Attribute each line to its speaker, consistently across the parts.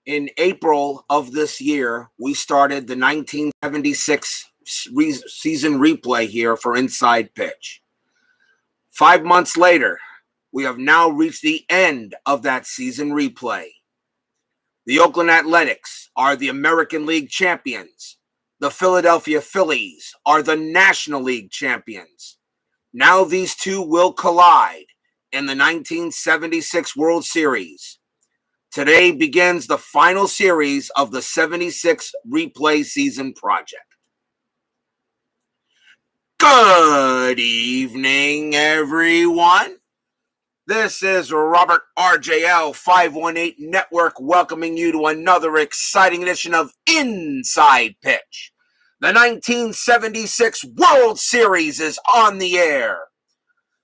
Speaker 1: In April of this year, we started the 1976 season replay here for Inside Pitch. 5 months later, we have now reached the end of that season replay. The Oakland Athletics are the American League champions. The Philadelphia Phillies are the National League champions. Now these two will collide in the 1976 World Series. Today begins the final series of the 76 replay season project. Good evening, everyone. This is Robert RJL 518 Network welcoming you to another exciting edition of Inside Pitch. The 1976 World Series is on the air.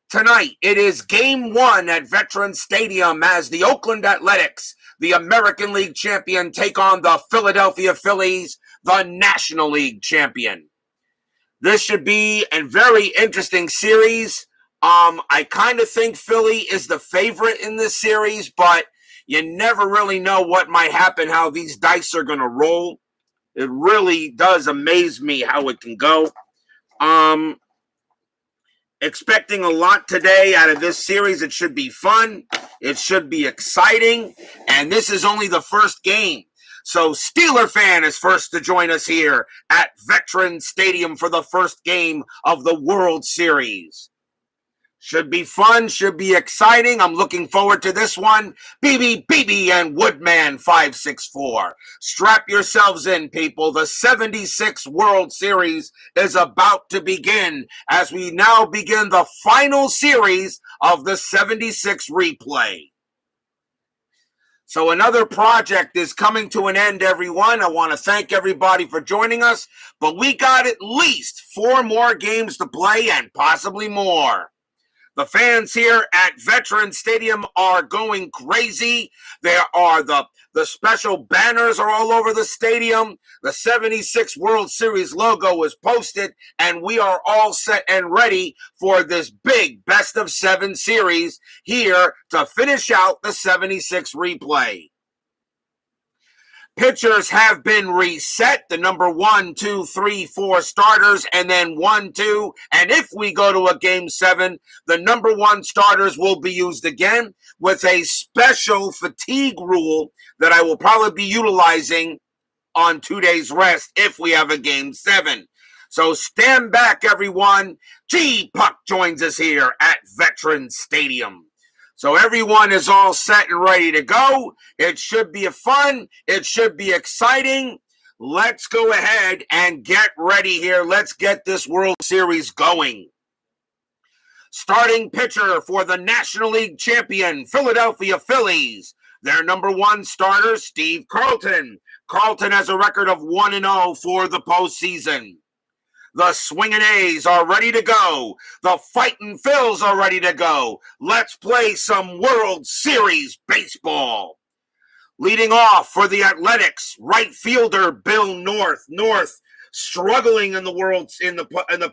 Speaker 1: Tonight, it is Game 1 at Veterans Stadium as the Oakland Athletics, the American League champion, take on the Philadelphia Phillies, the National League champion. This should be a very interesting series. I kind of think Philly is the favorite in this series, but you never really know what might happen, how these dice are going to roll. It really does amaze me how it can go. Expecting a lot today out of this series. It should be fun. It should be exciting. And this is only the first game. So Steeler fan is first to join us here at Veterans Stadium for the first game of the World Series. Should be fun, should be exciting. I'm looking forward to this one. BB and Woodman 564. Strap yourselves in, people. The 76 World Series is about to begin as we now begin the final series of the 76 replay. So another project is coming to an end, everyone. I want to thank everybody for joining us, but we got at least 4 more games to play and possibly more. The fans here at Veterans Stadium are going crazy. There are the special banners are all over the stadium. The 76 World Series logo is posted, and we are all set and ready for this big best-of-7 series here to finish out the 76 replay. Pitchers have been reset, the number 1, 2, 3, 4 starters, and then 1, 2. And if we go to a game 7, the number 1 starters will be used again with a special fatigue rule that I will probably be utilizing on 2 days rest if we have a game 7. So stand back, everyone. G-Puck joins us here at Veterans Stadium. So everyone is all set and ready to go. It should be fun. It should be exciting. Let's go ahead and get ready here. Let's get this World Series going. Starting pitcher for the National League champion, Philadelphia Phillies. Their number 1 starter, Steve Carlton. Carlton has a record of 1-0 for the postseason. The swinging A's are ready to go. The fighting Phils are ready to go. Let's play some World Series baseball. Leading off for the Athletics, right fielder Bill North. North struggling in the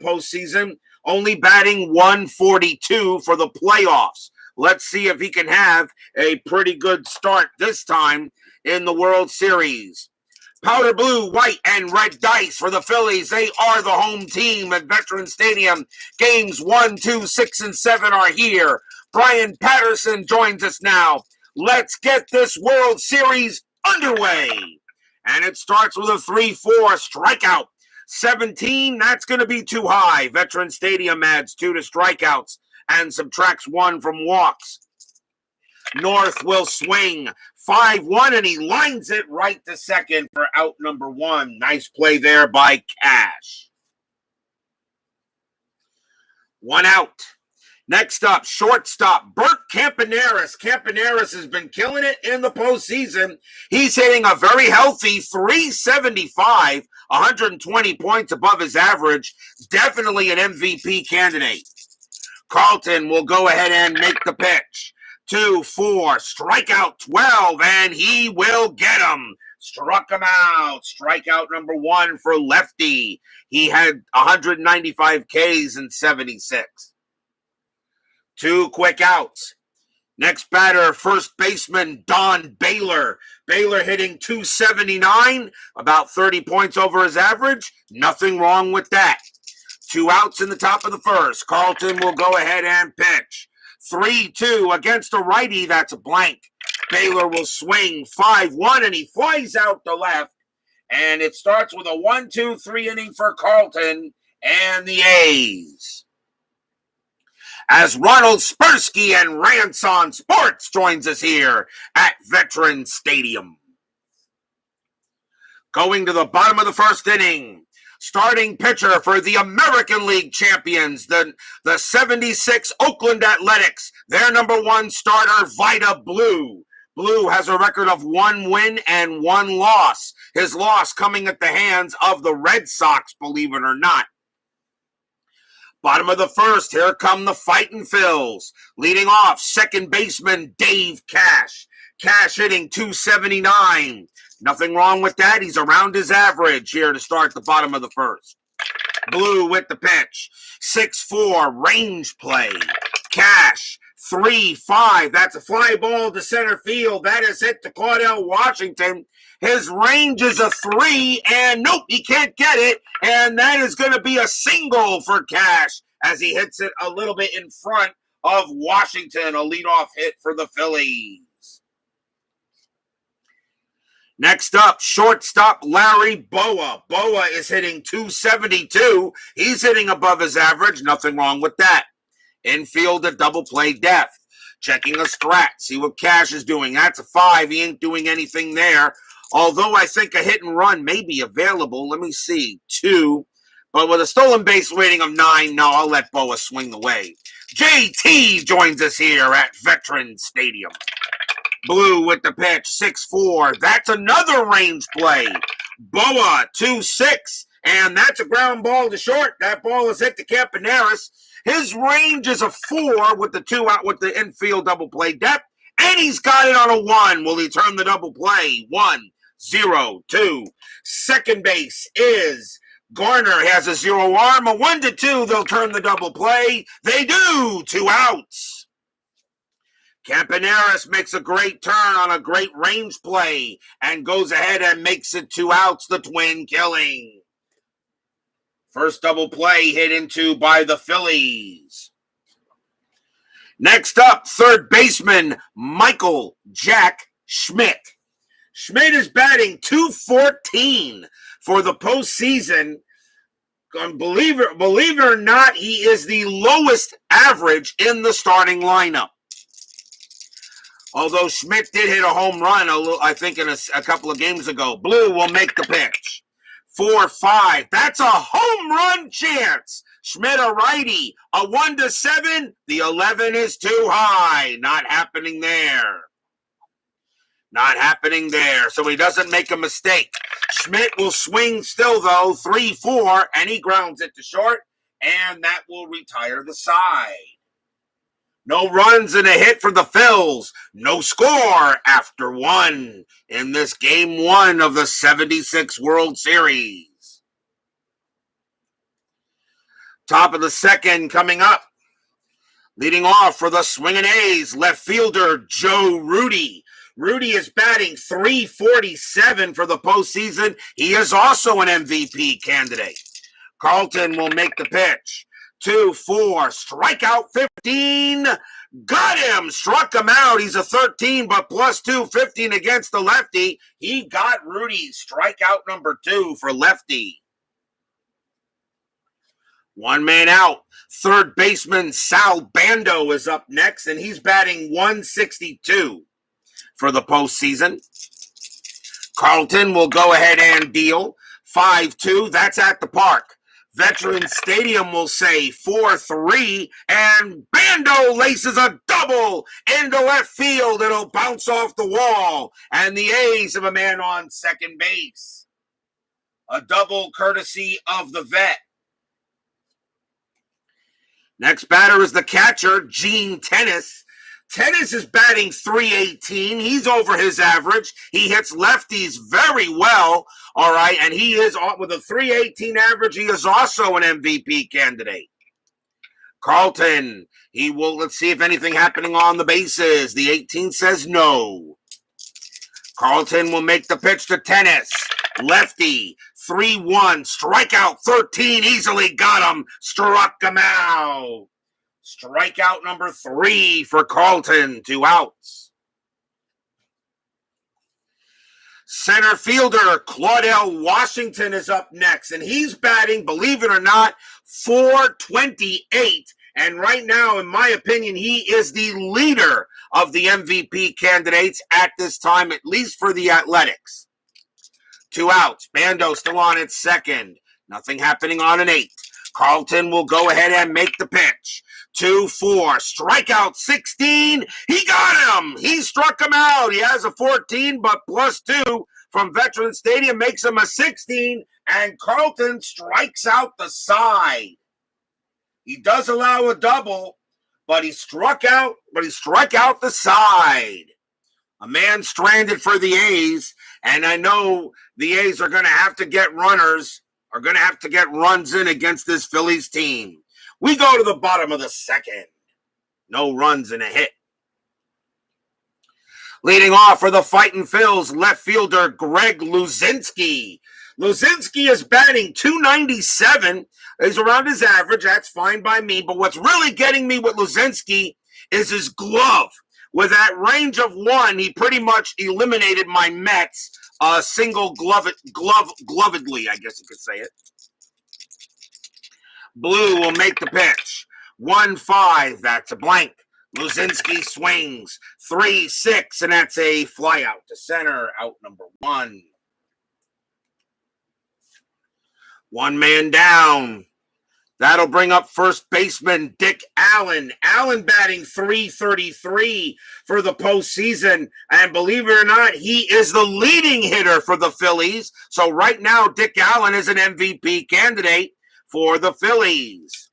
Speaker 1: postseason, only batting 142 for the playoffs. Let's see if he can have a pretty good start this time in the World Series. Powder blue, white, and red dice for the Phillies. They are the home team at Veterans Stadium. Games 1, 2, 6, and 7 are here. Brian Patterson joins us now. Let's get this World Series underway. And it starts with a 3-4 strikeout. 17, that's going to be too high. Veterans Stadium adds 2 to strikeouts and subtracts 1 from walks. North will swing 5-1, and he lines it right to second for out number 1. Nice play there by Cash. 1 out. Next up, shortstop, Bert Campaneris. Campaneris has been killing it in the postseason. He's hitting a very healthy .375, 120 points above his average. Definitely an MVP candidate. Carlton will go ahead and make the pitch. 2-4, strikeout 12, and he will get him. Struck him out. Strikeout number 1 for lefty. He had 195 Ks in 76. 2 quick outs. Next batter, first baseman Don Baylor. Baylor hitting .279, about 30 points over his average. Nothing wrong with that. 2 outs in the top of the first. Carlton will go ahead and pitch. 3-2 against a righty. That's a blank. Baylor will swing 5-1, and he flies out to left. And it starts with a 1-2-3 inning for Carlton and the A's. As Ronald Spersky and Rants on Sports joins us here at Veterans Stadium. Going to the bottom of the first inning, starting pitcher for the American League champions, the 76 Oakland Athletics, their number 1 starter, Vida Blue. Blue has a record of 1 win and 1 loss. His loss coming at the hands of the Red Sox, believe it or not. Bottom of the first, here come the fighting Phils. Leading off, second baseman Dave Cash. Cash hitting .279. Nothing wrong with that. He's around his average here to start the bottom of the first. Blue with the pitch. 6-4 range play. Cash 3-5. That's a fly ball to center field. That is hit to Claudell Washington. His range is a 3, and nope, he can't get it. And that is going to be a single for Cash as he hits it a little bit in front of Washington. A leadoff hit for the Phillies. Next up, shortstop Larry Boa. Boa is hitting .272. He's hitting above his average. Nothing wrong with that. Infield at double play depth. Checking a strat. See what Cash is doing. That's a 5. He ain't doing anything there. Although I think a hit and run may be available. Let me see. 2. But with a stolen base rating of 9, no, I'll let Boa swing the way. JT joins us here at Veterans Stadium. Blue with the pitch, 6-4. That's another range play. Boa, 2-6. And that's a ground ball to short. That ball is hit to Campaneris. His range is a 4 with the 2 out with the infield double play depth. And he's got it on a 1. Will he turn the double play? 1-0-2. Second base is Garner. He has a 0 arm. A 1-2. They'll turn the double play. They do. 2 outs. Campaneris makes a great turn on a great range play and goes ahead and makes it 2 outs, the Twin killing. First double play hit into by the Phillies. Next up, third baseman Michael Jack Schmidt. Schmidt is batting .214 for the postseason. Believe it or not, he is the lowest average in the starting lineup. Although Schmidt did hit a home run, I think, in a couple of games ago. Blue will make the pitch. 4-5. That's a home run chance. Schmidt a righty. A 1-7. The 11 is too high. Not happening there. Not happening there. So he doesn't make a mistake. Schmidt will swing still, though. 3-4. And he grounds it to short. And that will retire the side. No runs and a hit for the Phils. No score after 1 in this game 1 of the 76 World Series. Top of the second coming up. Leading off for the swinging A's, left fielder Joe Rudi. Rudi is batting .347 for the postseason. He is also an MVP candidate. Carlton will make the pitch. 2-4, strikeout 15, got him, struck him out. He's a 13, but +2, 15 against the lefty. He got Rudi, strikeout number 2 for lefty. 1 man out. Third baseman Sal Bando is up next, and he's batting .162 for the postseason. Carlton will go ahead and deal 5-2. That's at the park. Veterans Stadium will say 4-3, and Bando laces a double into left field. It'll bounce off the wall, and the A's have a man on second base. A double courtesy of the vet. Next batter is the catcher, Gene Tennis. Tennis is batting .318. He's over his average. He hits lefties very well, all right, and he is with a .318 average. He is also an MVP candidate. Carlton, he will, let's see if anything happening on the bases. The 18 says no. Carlton will make the pitch to Tennis. Lefty, 3-1, strikeout 13, easily got him, struck him out. Strikeout number 3 for Carlton, 2 outs. Center fielder Claudell Washington is up next, and he's batting, believe it or not, .428. And right now, in my opinion, he is the leader of the MVP candidates at this time, at least for the Athletics. 2 outs. Bando still on at second. Nothing happening on an 8th. Carlton will go ahead and make the pitch. 2-4. Strikeout 16. He got him. He struck him out. He has a 14, but +2 from Veterans Stadium makes him a 16, and Carlton strikes out the side. He does allow a double, but he struck out the side. A man stranded for the A's, and I know the A's are going to have to get runs in against this Phillies team. We go to the bottom of the 2nd. No runs and a hit. Leading off for the Fightin' Phils, left fielder Greg Luzinski. Luzinski is batting .297. He's around his average. That's fine by me. But what's really getting me with Luzinski is his glove. With that range of 1, he pretty much eliminated my Mets single glovedly, I guess you could say it. Blue will make the pitch. 1-5, that's a blank. Luzinski swings. 3-6, and that's a fly out to center, out number 1. 1 man down. That'll bring up first baseman Dick Allen. Allen batting .333 for the postseason. And believe it or not, he is the leading hitter for the Phillies. So right now, Dick Allen is an MVP candidate for the Phillies.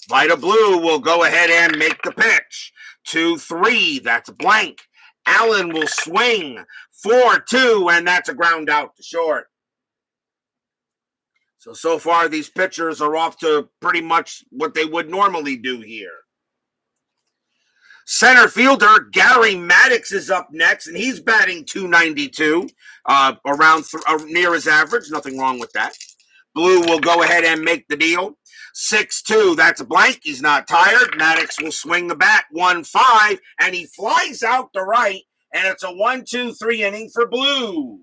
Speaker 1: Vida Blue will go ahead and make the pitch. 2-3, that's a blank. Allen will swing. 4-2, and that's a ground out to short. So far, these pitchers are off to pretty much what they would normally do here. Center fielder Gary Maddox is up next, and he's batting .292, near his average. Nothing wrong with that. Blue will go ahead and make the deal. 6-2, that's a blank. He's not tired. Maddox will swing the bat. 1-5, and he flies out to right, and it's a 1-2-3 inning for Blue.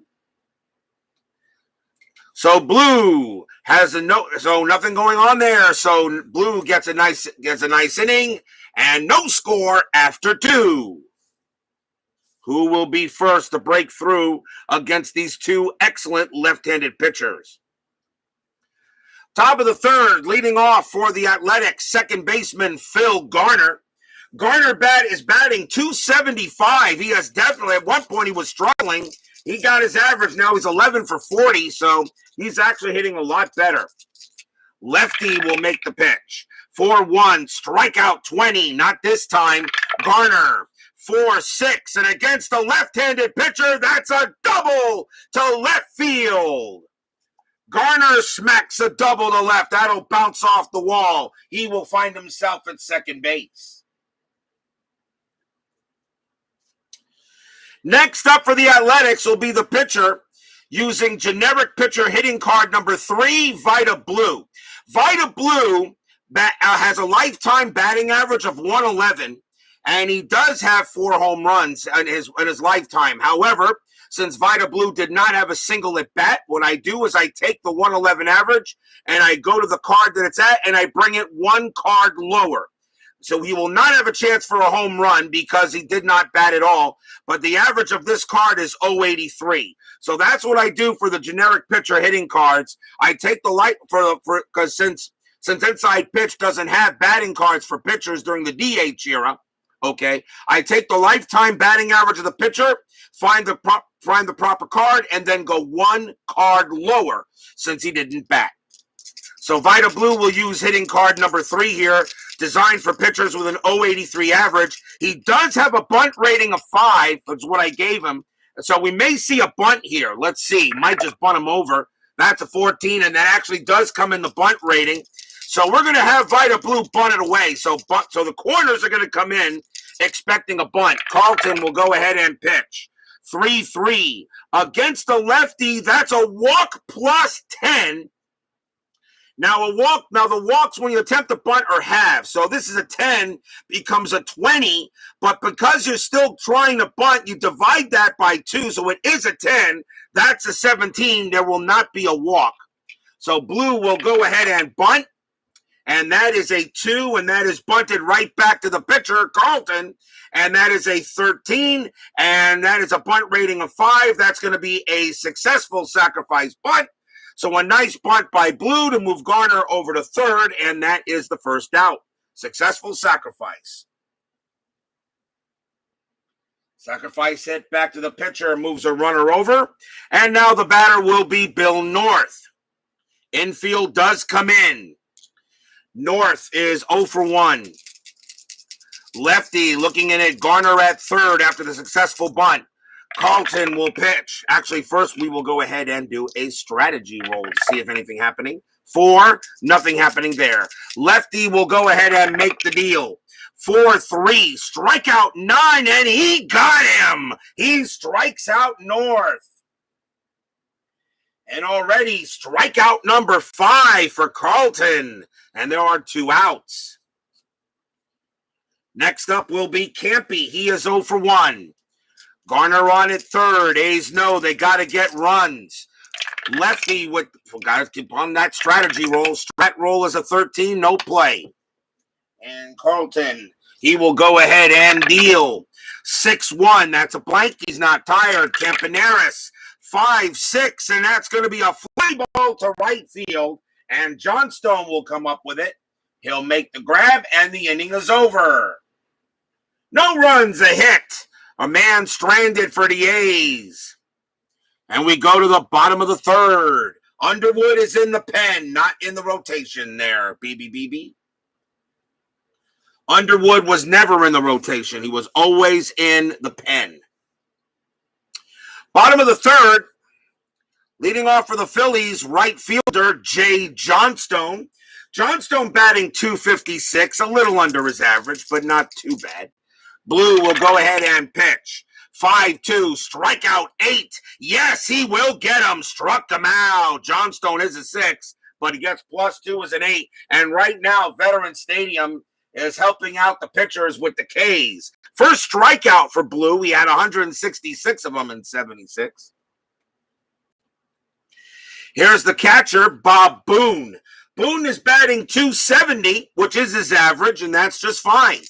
Speaker 1: So Blue has nothing going on there. So Blue gets a nice inning and no score after 2. Who will be first to break through against these 2 excellent left-handed pitchers? Top of the 3rd, leading off for the Athletics, second baseman Phil Garner. Garner is batting .275. He has definitely, at one point he was struggling. He got his average. Now he's 11 for 40, so he's actually hitting a lot better. Lefty will make the pitch. 4-1, strikeout 20. Not this time. Garner, 4-6. And against a left-handed pitcher, that's a double to left field. Garner smacks a double to left. That'll bounce off the wall. He will find himself at second base. Next up for the Athletics will be the pitcher using generic pitcher hitting card number 3, Vida Blue. Vida Blue has a lifetime batting average of 111, and he does have 4 home runs in his lifetime. However, since Vida Blue did not have a single at bat, what I do is I take the 111 average and I go to the card that it's at and I bring it 1 card lower. So he will not have a chance for a home run because he did not bat at all. But the average of this card is .083. So that's what I do for the generic pitcher hitting cards. I take the because since Inside Pitch doesn't have batting cards for pitchers during the DH era, okay, I take the lifetime batting average of the pitcher, find the proper card, and then go 1 card lower since he didn't bat. So Vida Blue will use hitting card number 3 here, designed for pitchers with an .083 average. He does have a bunt rating of 5, that's what I gave him. So we may see a bunt here. Let's see. Might just bunt him over. That's a 14, and that actually does come in the bunt rating. So we're going to have Vida Blue bunt it away. So the corners are going to come in expecting a bunt. Carlton will go ahead and pitch. 3-3 against the lefty. That's a walk plus 10. Now the walks when you attempt to bunt are half. So this is a 10, becomes a 20, but because you're still trying to bunt, you divide that by 2, so it is a 10. That's a 17. There will not be a walk. So Blue will go ahead and bunt, and that is a 2, and that is bunted right back to the pitcher, Carlton, and that is a 13, and that is a bunt rating of 5. That's going to be a successful sacrifice bunt. So a nice bunt by Blue to move Garner over to third, and that is the first out. Successful sacrifice. Sacrifice hit back to the pitcher, moves a runner over, and now the batter will be Bill North. Infield does come in. North is 0 for 1. Lefty looking in at Garner at third after the successful bunt. Carlton will pitch. Actually, first we will go ahead and do a strategy roll to see if anything happening. 4, nothing happening there. Lefty will go ahead and make the deal. 4-3, strikeout 9, and he got him. He strikes out North. And already strikeout number 5 for Carlton. And there are 2 outs. Next up will be Campy. He is 0 for 1. Garner on at third. A's know they got to get runs. Lefty with, got to keep on that strategy roll. Strat roll is a 13, no play. And Carlton, he will go ahead and deal. 6-1, that's a blank. He's not tired. Campaneris, 5-6, and that's going to be a fly ball to right field. And Johnstone will come up with it. He'll make the grab, and the inning is over. No runs, a hit. A man stranded for the A's. And we go to the bottom of the third. Underwood is in the pen, not in the rotation there, BB. Underwood was never in the rotation. He was always in the pen. Bottom of the third, leading off for the Phillies, right fielder Jay Johnstone. Johnstone batting .256, a little under his average, but not too bad. Blue will go ahead and pitch. 5-2, strikeout 8. Yes, he will get him. Struck him out. Johnstone is a 6, but he gets +2 as an 8. And right now, Veterans Stadium is helping out the pitchers with the K's. First strikeout for Blue. He had 166 of them in 76. Here's the catcher, Bob Boone. Boone is batting .270, which is his average, and that's just fine.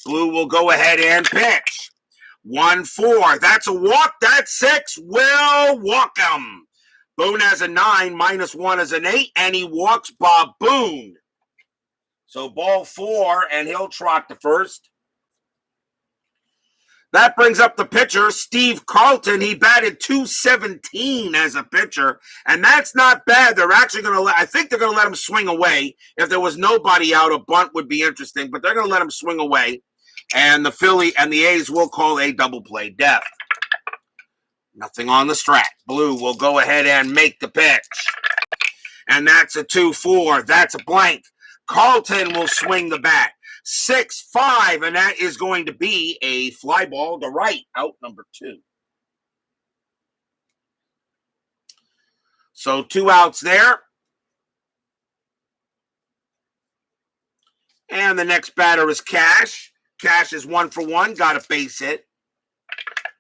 Speaker 1: Blue will go ahead and pitch. 1-4. That's a walk. That's 6. Will walk him. Boone has a 9, -1 is an 8, and he walks Bob Boone. So ball 4, and he'll trot to first. That brings up the pitcher, Steve Carlton. He batted .217 as a pitcher, and that's not bad. They're actually going to I think they're going to let him swing away. If there was nobody out, a bunt would be interesting, but they're going to let him swing away, and the Philly and the A's will call a double play death. Nothing on the strat. Blue will go ahead and make the pitch, and that's a 2-4. That's a blank. Carlton will swing the bat. 6-5, and that is going to be a fly ball to right, out number 2. So 2 outs there. And the next batter is Cash. Cash is 1 for 1, got a base hit.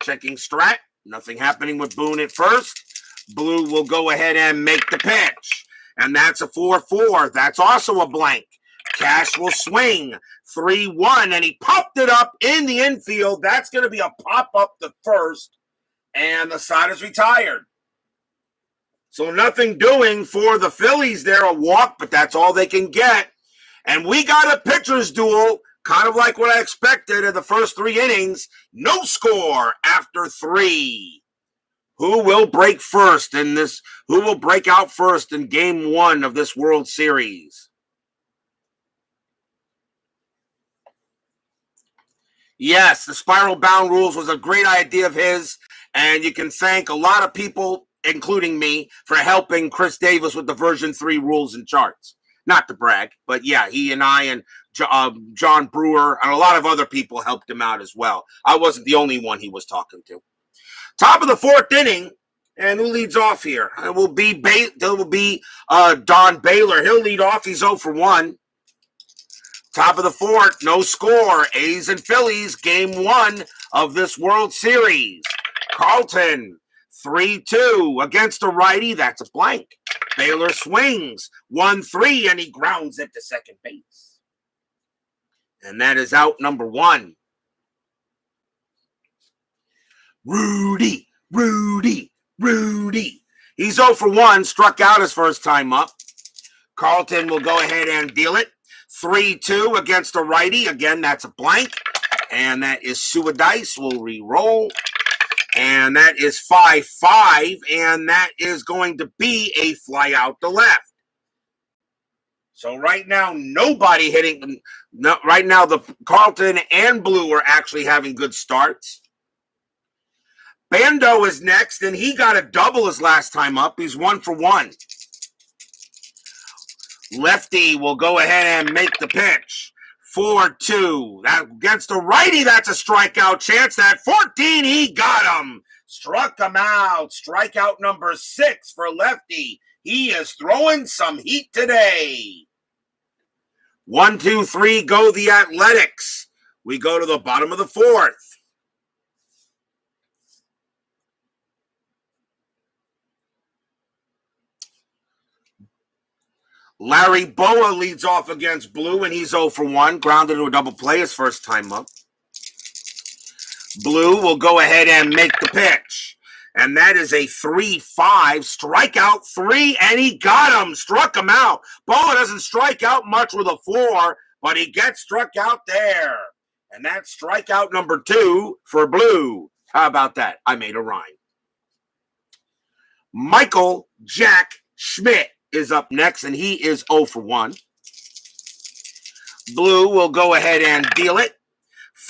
Speaker 1: Checking strat, nothing happening with Boone at first. Blue will go ahead and make the pitch. And that's a 4-4. That's also a blank. Cash will swing. 3-1, and he popped it up in the infield. That's going to be a pop-up to first, and the side is retired. So nothing doing for the Phillies there, a walk, but that's all they can get. And we got a pitcher's duel, kind of like what I expected in the first 3 innings. No score after 3. Who will break first in this? Who will break out first in Game 1 of this World Series? Yes, the spiral bound rules was a great idea of his, and you can thank a lot of people, including me, for helping Chris Davis with the version 3 rules and charts. Not to brag, but yeah, he and I and John Brewer and a lot of other people helped him out as well. I wasn't the only one he was talking to. Top of the fourth inning, and who leads off here? It will be Don Baylor. He'll lead off. He's 0 for 1. Top of the fourth, no score. A's and Phillies, game 1 of this World Series. Carlton, 3-2 against a righty. That's a blank. Baylor swings 1-3, and he grounds it to second base. And that is out number 1. Rudy. He's 0 for 1, struck out his first time up. Carlton will go ahead and deal it. 3-2 against a righty. Again, that's a blank. And that is Suadice. We'll re-roll. And that is 5-5. And that is going to be a fly out to left. So right now, nobody hitting them. No, right now, the Carlton and Blue are actually having good starts. Bando is next, and he got a double his last time up. He's 1 for 1. Lefty will go ahead and make the pitch. 4-2. That against the righty, that's a strikeout chance. That 14, he got him. Struck him out. Strikeout number 6 for Lefty. He is throwing some heat today. 1, 2, 3, go the Athletics. We go to the bottom of the fourth. Larry Boa leads off against Blue, and he's 0 for 1. Grounded to a double play his first time up. Blue will go ahead and make the pitch. And that is a 3-5. Strikeout 3, and he got him. Struck him out. Boa doesn't strike out much with a 4, but he gets struck out there. And that's strikeout number 2 for Blue. How about that? I made a rhyme. Michael Jack Schmidt is up next, and he is 0 for 1. Blue will go ahead and deal it.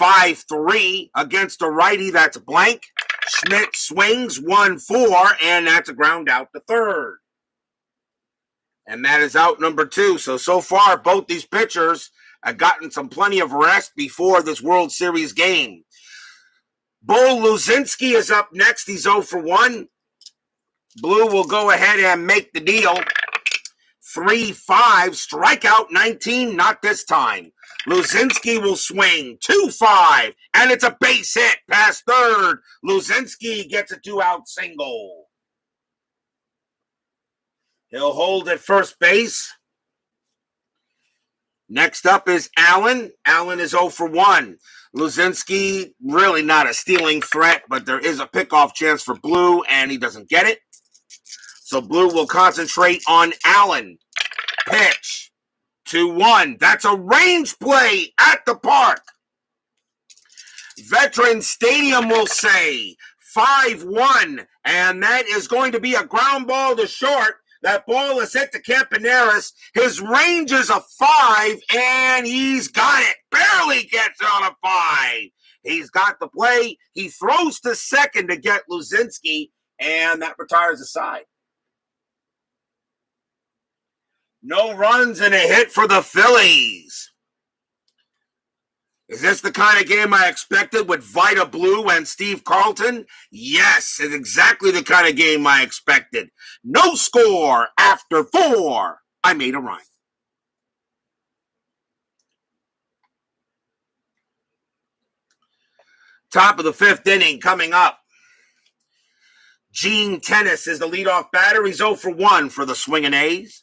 Speaker 1: 5-3 against a righty. That's a blank. Schmidt swings 1-4, and that's a ground out to third. And that is out number 2. So far, both these pitchers have gotten plenty of rest before this World Series game. Bo Luzinski is up next. He's 0 for 1. Blue will go ahead and make the deal. 3-5, strikeout 19, not this time. Luzinski will swing 2-5, and it's a base hit past third. Luzinski gets a 2-out single. He'll hold at first base. Next up is Allen. Allen is 0 for 1. Luzinski, really not a stealing threat, but there is a pickoff chance for Blue, and he doesn't get it. So Blue will concentrate on Allen. Pitch. 2-1. That's a range play at the park. Veterans Stadium will say 5-1. And that is going to be a ground ball to short. That ball is hit to Campaneris. His range is a 5, and he's got it. Barely gets it on a 5. He's got the play. He throws to second to get Luzinski, and that retires the side. No runs and a hit for the Phillies. Is this the kind of game I expected with Vida Blue and Steve Carlton? Yes, it's exactly the kind of game I expected. No score after 4. I made a rhyme. Top of the 5th inning coming up. Gene Tennis is the leadoff batter. He's 0 for 1 for the swinging A's.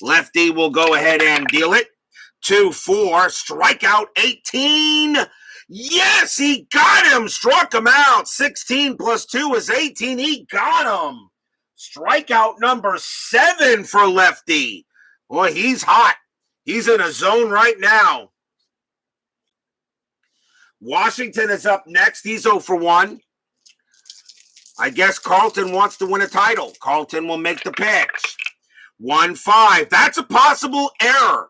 Speaker 1: Lefty will go ahead and deal it. 2-4, strikeout 18. Yes, he got him. Struck him out. 16 plus 2 is 18. He got him. Strikeout number 7 for Lefty. Boy, he's hot. He's in a zone right now. Washington is up next. He's 0 for 1. I guess Carlton wants to win a title. Carlton will make the pitch. 1-5. That's a possible error.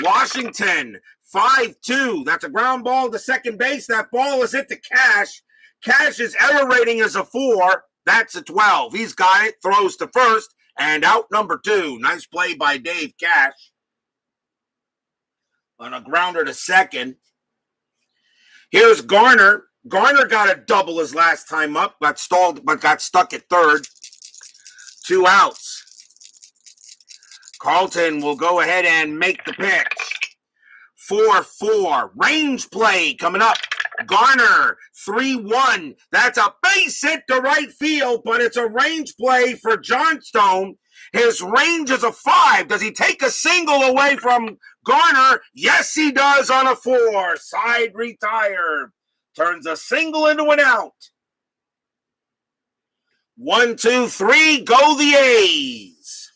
Speaker 1: Washington, 5-2. That's a ground ball to second base. That ball is hit to Cash. Cash's error rating is a 4. That's a 12. He's got it. Throws to first. And out number 2. Nice play by Dave Cash. on a grounder to second. Here's Garner. Garner got a double his last time up, got stalled, but got stuck at third. 2 outs. Carlton will go ahead and make the pitch. 4-4. Range play coming up. Garner, 3-1. That's a base hit to right field, but it's a range play for Johnstone. His range is a 5. Does he take a single away from Garner? Yes, he does on a 4. Side retired. Turns a single into an out. 1, 2, 3, go the A's.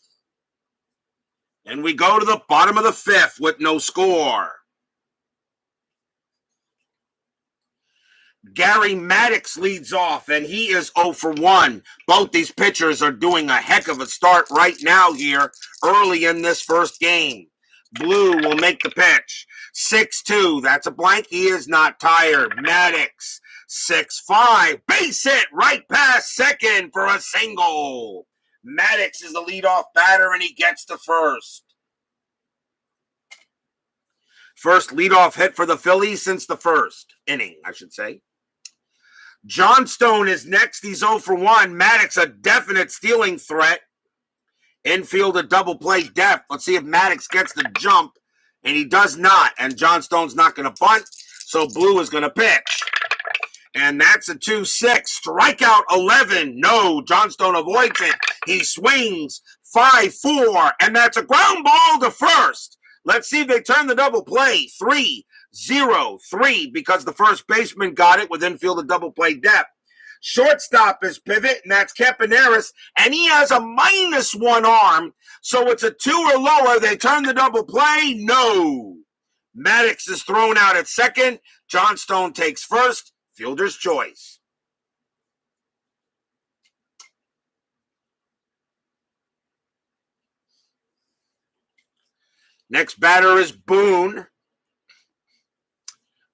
Speaker 1: And we go to the bottom of the 5th with no score. Gary Maddox leads off, and he is 0 for 1. Both these pitchers are doing a heck of a start right now here, early in this first game. Blue will make the pitch. 6-2, that's a blank. He is not tired. Maddox, 6-5, base hit right past second for a single. Maddox is the leadoff batter, and he gets to first. First leadoff hit for the Phillies since the first inning, I should say. Johnstone is next. He's 0 for 1. Maddox, a definite stealing threat. Infield a double play depth. Let's see if Maddox gets the jump, and he does not. And Johnstone's not going to bunt, so Blue is going to pitch. And that's a 2-6. Strikeout 11. No, Johnstone avoids it. He swings. 5-4, and that's a ground ball to first. Let's see if they turn the double play. 3-0-3 because the first baseman got it with infield a double play depth. Shortstop is pivot, and that's Campaneris, and he has a -1 arm, so it's a 2 or lower. They turn the double play. No. Maddox is thrown out at second. Johnstone takes first. Fielder's choice. Next batter is Boone.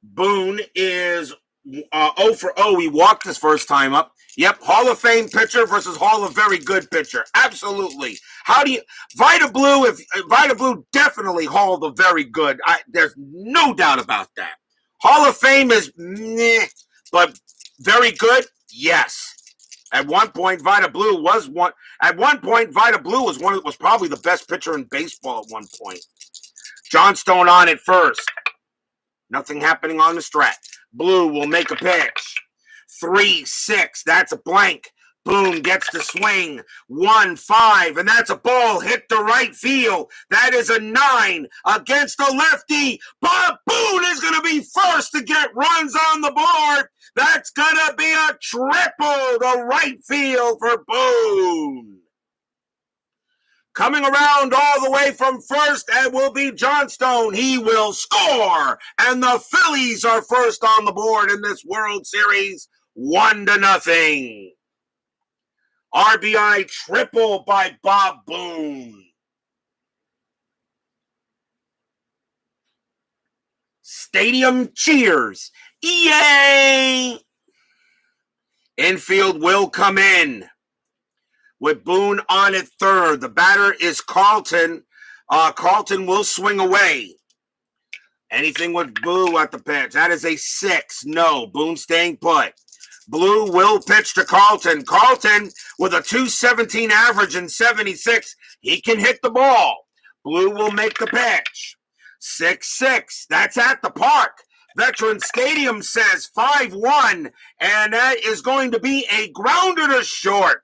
Speaker 1: Boone is 0 for 0. He walked his first time up. Yep, Hall of Fame pitcher versus Hall of Very Good pitcher. Absolutely. How do you Vida Blue? If Vida Blue definitely Hall of Very Good. There's no doubt about that. Hall of Fame is meh, but very good. Yes. At one point, Vida Blue was one. At one point, Vida Blue was probably the best pitcher in baseball. At one point, Johnstone on at first. Nothing happening on the strat. Blue will make a pitch. 3-6. That's a blank. Boone gets to swing. 1-5, and that's a ball hit to right field. That is a 9 against the lefty. Bob Boone is going to be first to get runs on the board. That's going to be a triple to right field for Boone. Coming around all the way from first, and will be Johnstone. He will score, and the Phillies are first on the board in this World Series, 1-0. RBI triple by Bob Boone. Stadium cheers. Yay! Infield will come in with Boone on at third. The batter is Carlton. Carlton will swing away. Anything with Blue at the pitch. That is a 6. No, Boone staying put. Blue will pitch to Carlton. Carlton with a .217 average and 76. He can hit the ball. Blue will make the pitch. 6-6. That's at the park. Veteran Stadium says 5-1, and that is going to be a grounder to short.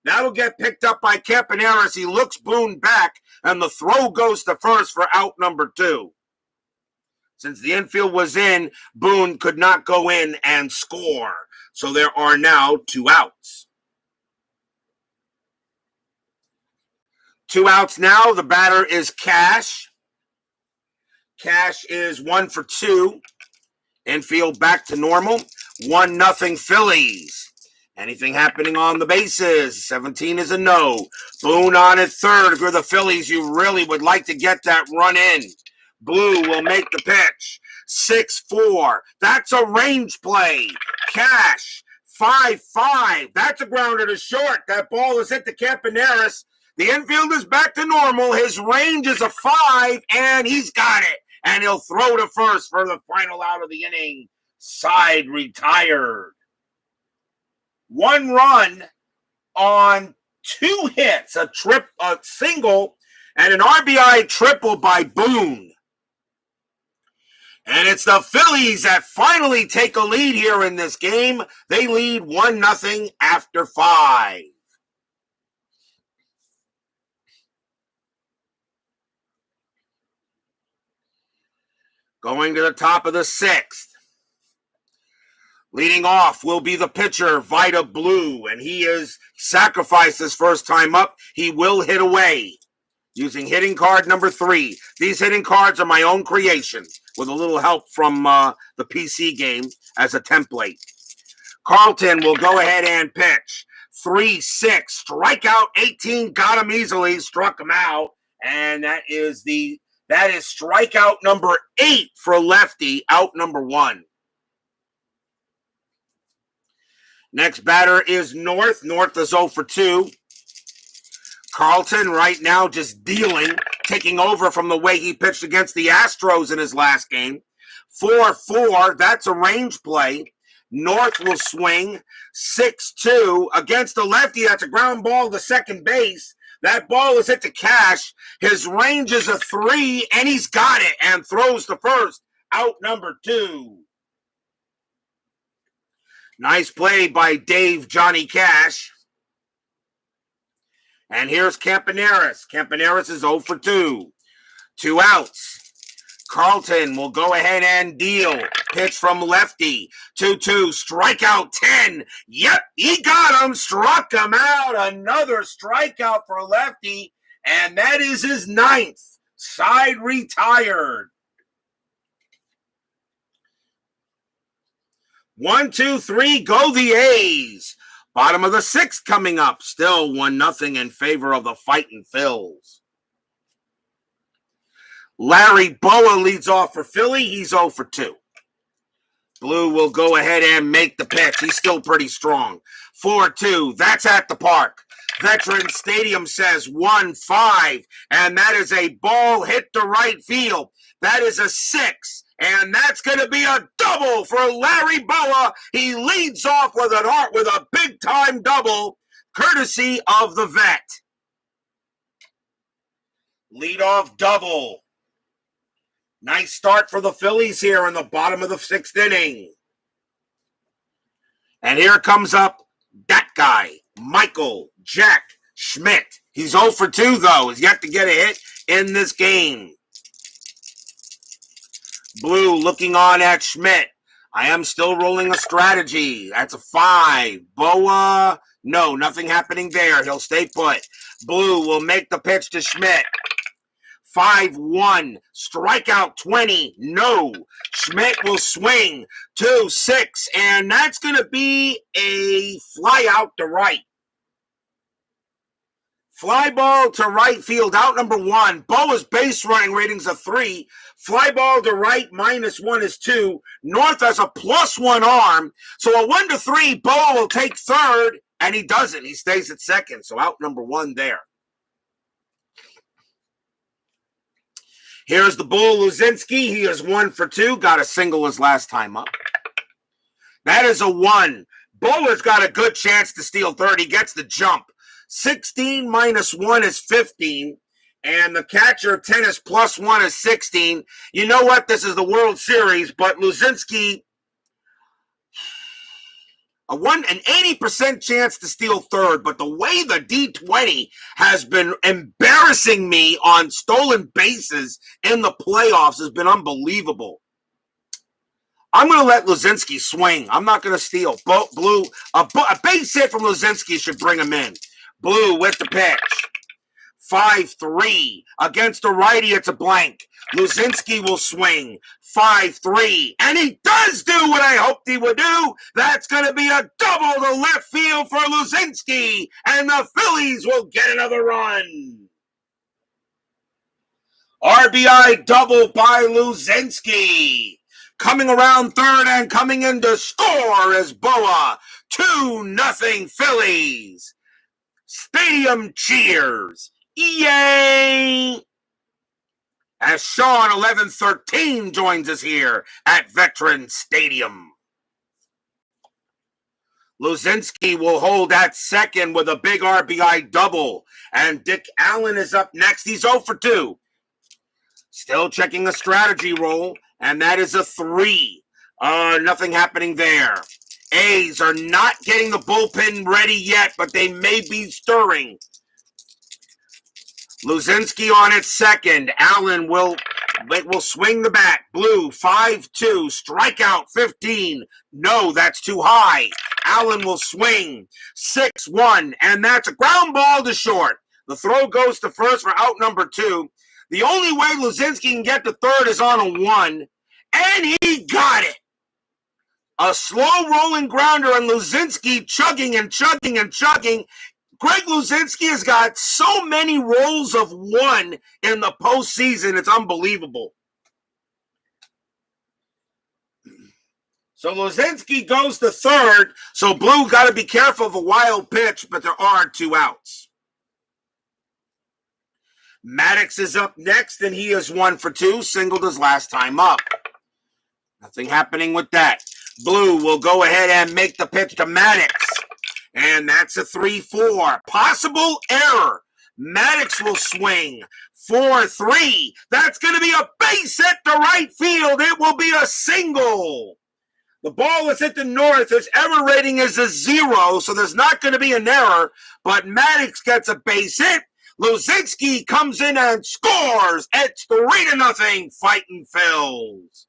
Speaker 1: That'll get picked up by Campaneris. He looks Boone back, and the throw goes to first for out number 2. Since the infield was in, Boone could not go in and score. So there are now 2 outs. 2 outs now. The batter is Cash. Cash is 1 for 2. Infield back to normal. 1-0 Phillies. Anything happening on the bases? 17 is a no. Boone on at third. If you're the Phillies, you really would like to get that run in. Blue will make the pitch. 6-4. That's a range play. Cash. 5-5. That's a grounder to short. That ball is hit to Campaneris. The infield is back to normal. His range is a 5, and he's got it. and he'll throw to first for the final out of the inning. Side retired. 1 run on 2 hits, a single, and an RBI triple by Boone. And it's the Phillies that finally take a lead here in this game. They lead 1-0 after 5. Going to the top of the 6th. Leading off will be the pitcher, Vida Blue, and he is sacrificed his first time up. He will hit away using hitting card number 3. These hitting cards are my own creation with a little help from the PC game as a template. Carlton will go ahead and pitch. 3-6, strikeout 18, got him easily, struck him out, and that is strikeout number 8 for lefty, out number 1. Next batter is North. North is 0 for 2. Carlton right now just dealing, taking over from the way he pitched against the Astros in his last game. 4-4, that's a range play. North will swing. 6-2 against the lefty. That's a ground ball to second base. That ball is hit to Cash. His range is a 3, and he's got it and throws to first. Out number 2. Nice play by Dave Johnny Cash. And here's Campaneris. Campaneris is 0 for 2. 2 outs. Carlton will go ahead and deal. Pitch from lefty. 2-2. Strikeout 10. Yep, he got him. Struck him out. Another strikeout for lefty. And that is his 9th. Side retired. 1, 2, 3, go the A's. Bottom of the 6th coming up. Still 1-0 in favor of the Fightin' Phils. Larry Boa leads off for Philly. He's 0 for 2. Blue will go ahead and make the pitch. He's still pretty strong. 4-2. That's at the park. Veterans Stadium says 1-5. And that is a ball hit to right field. That is a 6. And that's going to be a double for Larry Boa. He leads off with a big-time double, courtesy of the vet. Leadoff double. Nice start for the Phillies here in the bottom of the 6th inning. And here comes up that guy, Michael Jack Schmidt. He's 0 for 2, though. He's yet to get a hit in this game. Blue looking on at Schmidt. I am still rolling a strategy. That's a 5. Boa, no, nothing happening there. He'll stay put. Blue will make the pitch to Schmidt. 5-1. Strikeout 20. No. Schmidt will swing. 2-6. And that's going to be a fly out to right. Fly ball to right field, out number 1. Boa's base running rating's a 3. Fly ball to right, -1 is 2. North has a +1 arm. So a 1-3, Boa will take third, and he doesn't. He stays at second. So out number 1 there. Here's the Bull Luzinski. He is 1 for 2. Got a single his last time up. That is a 1. Boa's got a good chance to steal third. He gets the jump. 16 -1 is 15. And the catcher, 10 is +1 is 16. You know what? This is the World Series, but Luzinski, an 80% chance to steal third. But the way the D20 has been embarrassing me on stolen bases in the playoffs has been unbelievable. I'm going to let Luzinski swing. I'm not going to steal. Blue, a base hit from Luzinski should bring him in. Blue with the pitch. 5-3. Against the righty, it's a blank. Luzinski will swing. 5-3. And he does do what I hoped he would do. That's going to be a double to left field for Luzinski. And the Phillies will get another run. RBI double by Luzinski. Coming around third and coming in to score is Boa. 2-0 Phillies. Stadium cheers. Yay! As Sean 1113 joins us here at Veterans Stadium. Luzinski will hold at second with a big RBI double. And Dick Allen is up next. He's 0 for 2. Still checking a strategy roll, and that is a 3. Nothing happening there. A's are not getting the bullpen ready yet, but they may be stirring. Luzinski on at second. Allen will swing the bat. Blue, 5-2. Strikeout, 15. No, that's too high. Allen will swing. 6-1, and that's a ground ball to short. The throw goes to first for out number 2. The only way Luzinski can get to third is on a 1, and he got it. A slow rolling grounder, and Luzinski chugging and chugging and chugging. Greg Luzinski has got so many rolls of 1 in the postseason. It's unbelievable. So Luzinski goes to third. So Blue got to be careful of a wild pitch, but there are 2 outs. Maddox is up next, and he is 1 for 2. Singled his last time up. Nothing happening with that. Blue will go ahead and make the pitch to Maddox. And that's a 3-4. Possible error. Maddox will swing. 4-3. That's going to be a base hit to right field. It will be a single. The ball is hit to north. Its error rating is a 0, so there's not going to be an error. But Maddox gets a base hit. Luzinski comes in and scores. It's 3-0. Fighting Phils.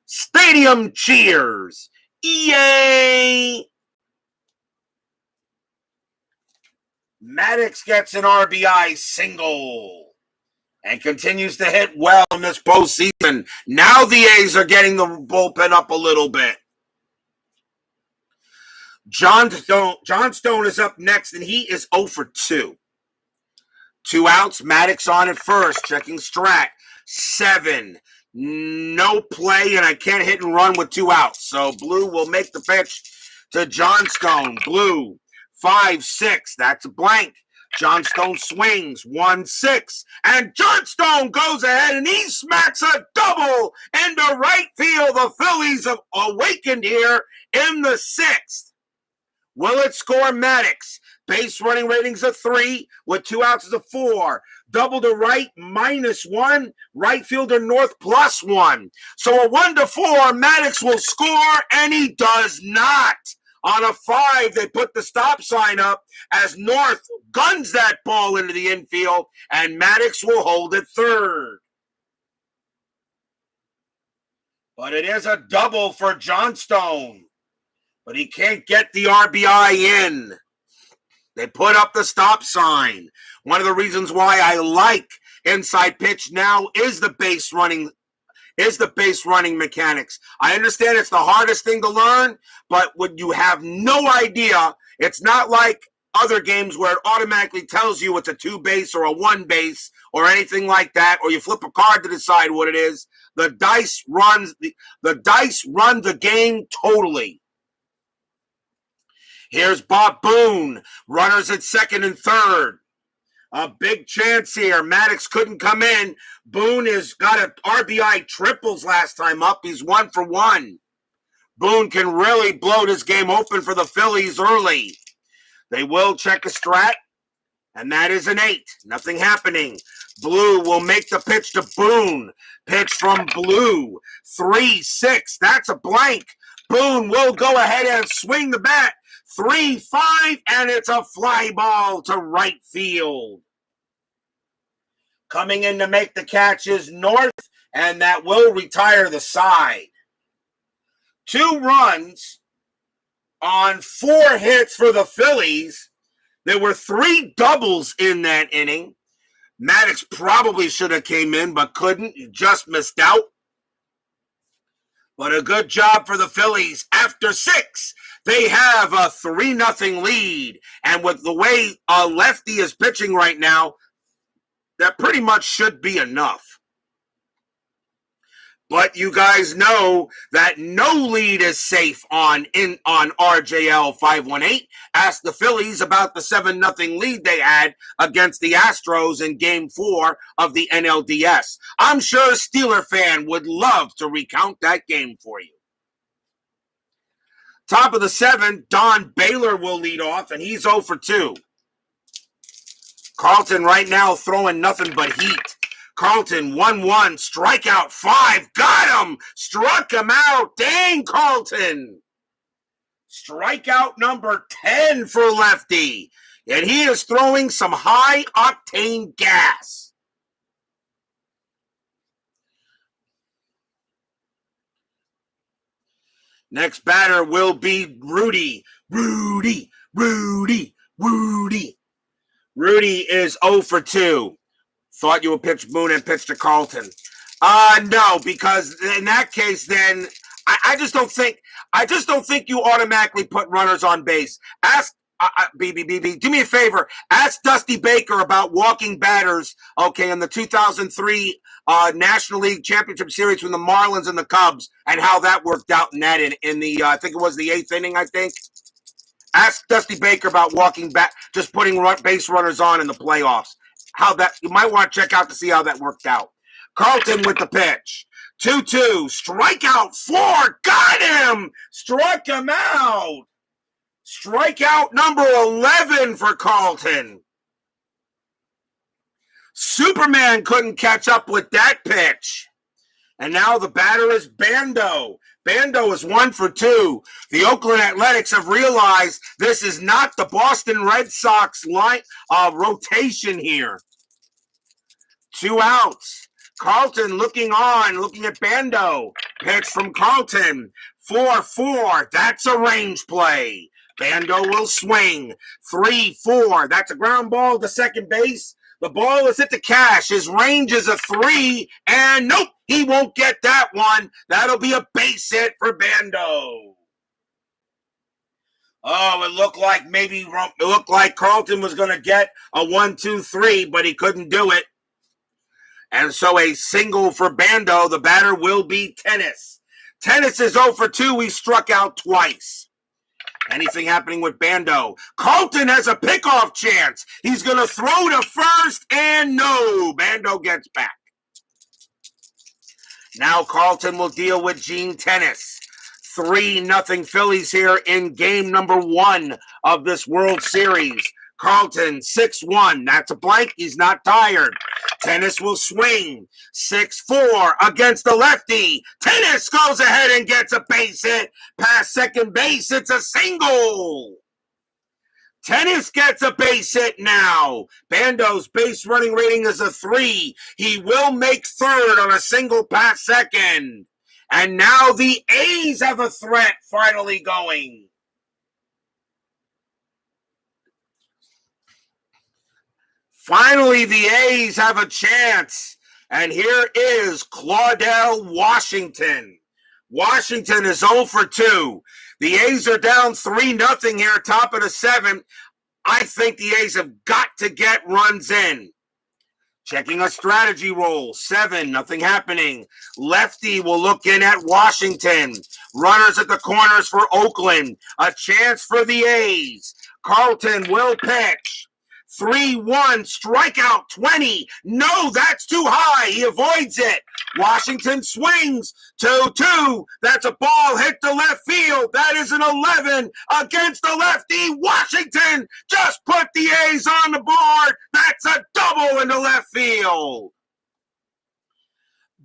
Speaker 1: Stadium cheers. Yay! Maddox gets an RBI single and continues to hit well in this postseason. Now the A's are getting the bullpen up a little bit. John Stone is up next, and he is 0 for 2. 2 outs, Maddox on at first, checking strat. 7. No play, and I can't hit and run with 2 outs. So Blue will make the pitch to Johnstone. Blue, 5-6. That's a blank. Johnstone swings. 1-6. And Johnstone goes ahead, and he smacks a double into right field. The Phillies have awakened here in the 6th. Will it score Maddox? Base running ratings of 3 with 2 outs is a 4. Double to right, -1. Right fielder north, +1. So a 1-4, Maddox will score, and he does not. On a 5, they put the stop sign up as North guns that ball into the infield, and Maddox will hold it third. But it is a double for Johnstone. But he can't get the RBI in. They put up the stop sign. One of the reasons why I like inside pitch now is the base running mechanics. I understand it's the hardest thing to learn, but when you have no idea, it's not like other games where it automatically tells you it's a 2 base or a 1 base or anything like that, or you flip a card to decide what it is. The dice run the game totally. Here's Bob Boone. Runners at second and third. A big chance here. Maddox couldn't come in. Boone has got an RBI triples last time up. He's 1 for 1. Boone can really blow this game open for the Phillies early. They will check a strat, and that is an 8. Nothing happening. Blue will make the pitch to Boone. Pitch from Blue. 3-6. That's a blank. Boone will go ahead and swing the bat. 3-5, and it's a fly ball to right field. Coming in to make the catch is North, and that will retire the side. 2 runs on 4 hits for the Phillies. There were 3 doubles in that inning. Maddox probably should have came in, but couldn't. He just missed out. But a good job for the Phillies. After 6, they have a 3-0 lead. And with the way a lefty is pitching right now, that pretty much should be enough. But you guys know that no lead is safe on RJL 518. Ask the Phillies about the 7-0 lead they had against the Astros in Game 4 of the NLDS. I'm sure a Steeler fan would love to recount that game for you. Top of the 7th, Don Baylor will lead off, and he's 0 for 2. Carlton right now throwing nothing but heat. Carlton 1-1, strikeout 5, got him, struck him out, dang Carlton. Strikeout number 10 for lefty, and he is throwing some high-octane gas. Next batter will be Rudy. Rudy is 0 for 2. Thought you would pitch Moon and pitch to Carlton. No, because in that case, then I just don't think you automatically put runners on base. Ask BB, do me a favor. Ask Dusty Baker about walking batters. Okay, in the 2003 National League Championship Series with the Marlins and the Cubs, and how that worked out in that in the I think it was the 8th inning. I think. Ask Dusty Baker about walking back, just putting base runners on in the playoffs. How that, you might want to check out to see how that worked out. Carlton with the pitch. 2-2, strikeout 4, got him, struck him out. Strikeout number 11 for Carlton. Superman couldn't catch up with that pitch. And now the batter is Bando. Bando is 1 for 2. The Oakland Athletics have realized this is not the Boston Red Sox rotation here. 2 outs. Carlton looking at Bando. Pitch from Carlton. 4-4. That's a range play. Bando will swing. 3-4. That's a ground ball to second base. The ball is hit the cash. His range is a 3, and nope, he won't get that one. That'll be a base hit for Bando. Oh, it looked like Carlton was going to get a 1-2-3, but he couldn't do it. And so a single for Bando. The batter will be Tennis. Tennis is 0 for 2. He struck out twice. Anything happening with Bando? Carlton has a pickoff chance. He's going to throw to first, and no. Bando gets back. Now Carlton will deal with Gene Tennis. 3-0 Phillies here in game number 1 of this World Series. Carlton 6-1. That's a blank. He's not tired. Tennis will swing. 6-4 against the lefty. Tennis goes ahead and gets a base hit. Past second base. It's a single. Tennis gets a base hit now. Bando's base running rating is a 3. He will make third on a single past second. And now the A's have a threat finally going. Finally, the A's have a chance. And here is Claudel Washington. Washington is 0 for 2. The A's are down 3-0 here, top of the 7th. I think the A's have got to get runs in. Checking a strategy roll. 7, nothing happening. Lefty will look in at Washington. Runners at the corners for Oakland. A chance for the A's. Carlton will pitch. 3-1, strikeout 20. No, that's too high. He avoids it. Washington swings. 2-2. That's a ball hit to left field. That is an 11 against the lefty. Washington just put the A's on the board. That's a double into left field.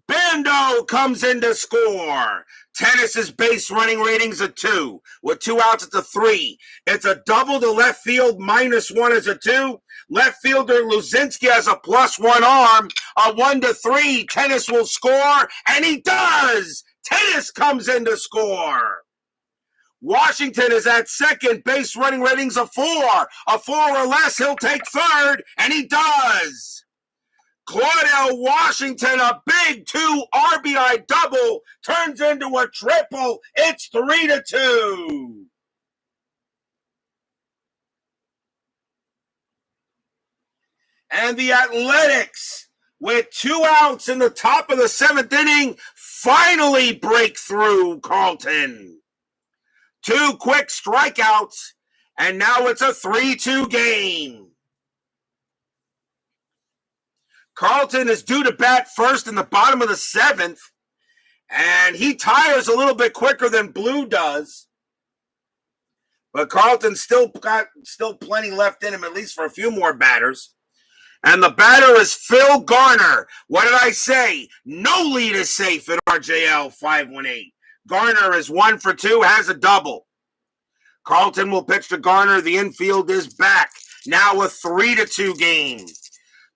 Speaker 1: Bando comes in to score. Tennis's base running rating's a 2. With 2 outs, it's a 3. It's a double to left field. -1 is a 2. Left fielder Luzinski has a +1 arm. A 1-3. Tennis will score, and he does. Tennis comes in to score. Washington is at second. Base running rating's a 4. A 4 or less, he'll take third, and he does. Claudel Washington, a big 2 RBI double, turns into a triple. It's 3-2. And the Athletics with 2 outs in the top of the 7th inning, finally break through Carlton. 2 quick strikeouts, and now it's a 3-2 game. Carlton is due to bat first in the bottom of the 7th, and he tires a little bit quicker than Blue does. But Carlton's still plenty left in him, at least for a few more batters. And the batter is Phil Garner. What did I say? No lead is safe at RJL 518. Garner is 1 for 2, has a double. Carlton will pitch to Garner. The infield is back. Now a 3-2 game.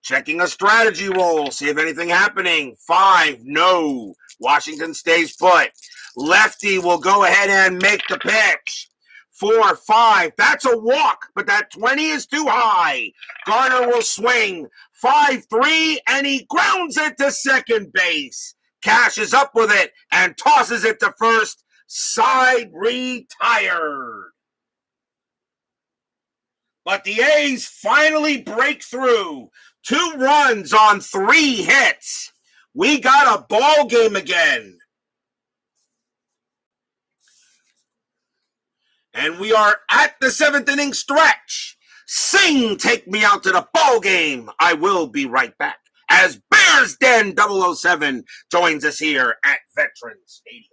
Speaker 1: Checking a strategy roll. See if anything happening. 5, no. Washington stays put. Lefty will go ahead and make the pitch. 4, 5. That's a walk, but that 20 is too high. Garner will swing. 5-3, and he grounds it to second base. Cash is up with it and tosses it to first. Side retired. But the A's finally break through. 2 runs on 3 hits. We got a ball game again. And we are at the 7th inning stretch. Sing, take me out to the ball game. I will be right back as Bears Den 007 joins us here at Veterans Stadium.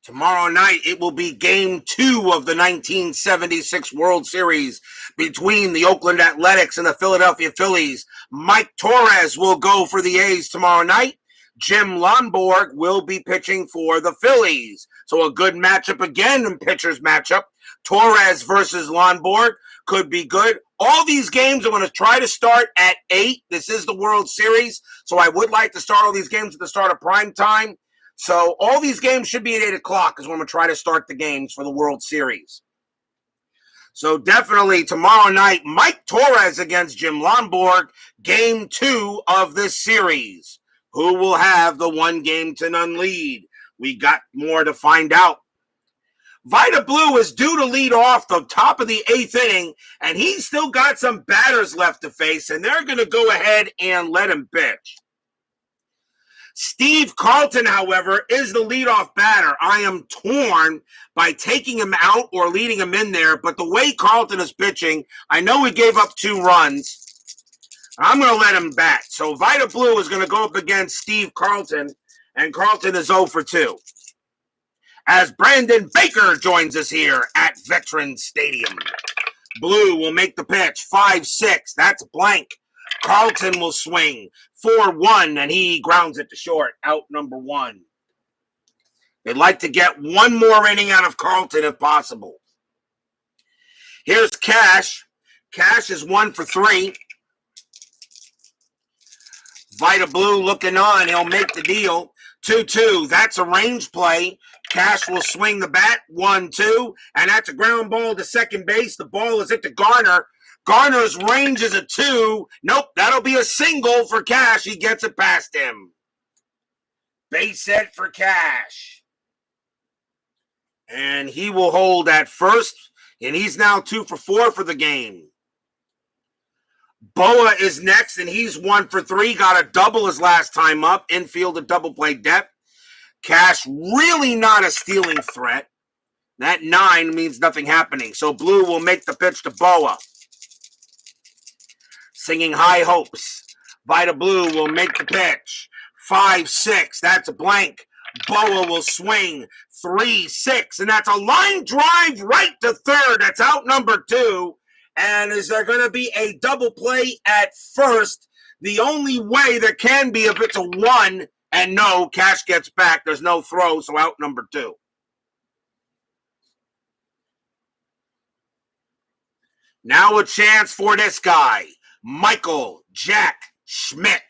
Speaker 1: Tomorrow night, it will be Game 2 of the 1976 World Series between the Oakland Athletics and the Philadelphia Phillies. Mike Torres will go for the A's tomorrow night. Jim Lonborg will be pitching for the Phillies. So a good matchup again in pitchers matchup. Torres versus Lonborg could be good. All these games I'm going to try to start at 8. This is the World Series, so I would like to start all these games at the start of prime time. So all these games should be at 8 o'clock is when I'm going to try to start the games for the World Series. So definitely tomorrow night, Mike Torres against Jim Lonborg, Game 2 of this series. Who will have the 1-0 lead? We got more to find out. Vida Blue is due to lead off the top of the 8th inning, and he's still got some batters left to face, and they're going to go ahead and let him pitch. Steve Carlton, however, is the leadoff batter. I am torn by taking him out or leading him in there, but the way Carlton is pitching, I know he gave up 2 runs. I'm going to let him bat. So Vida Blue is going to go up against Steve Carlton, and Carlton is 0 for 2. As Brandon Baker joins us here at Veterans Stadium. Blue will make the pitch. 5-6. That's blank. Carlton will swing. 4-1, and he grounds it to short. Out number 1. They'd like to get 1 more inning out of Carlton if possible. Here's Cash. Cash is 1 for 3. Vida Blue looking on. He'll make the deal. 2-2. That's a range play. Cash will swing the bat. 1-2. And that's a ground ball to second base. The ball is hit to Garner. Garner's range is a 2. Nope, that'll be a single for Cash. He gets it past him. Base hit for Cash. And he will hold at first. And he's now 2 for 4 for the game. Boa is next, and he's 1 for 3. Got a double his last time up. Infield a double play depth. Cash really not a stealing threat. That 9 means nothing happening. So Blue will make the pitch to Boa. Singing high hopes. Vida Blue will make the pitch. 5-6. That's a blank. Boa will swing. 3-6. And that's a line drive right to third. That's out number 2. And is there going to be a double play at first? The only way there can be if it's a 1, and no, Cash gets back. There's no throw, so out number 2. Now a chance for this guy, Michael Jack Schmidt.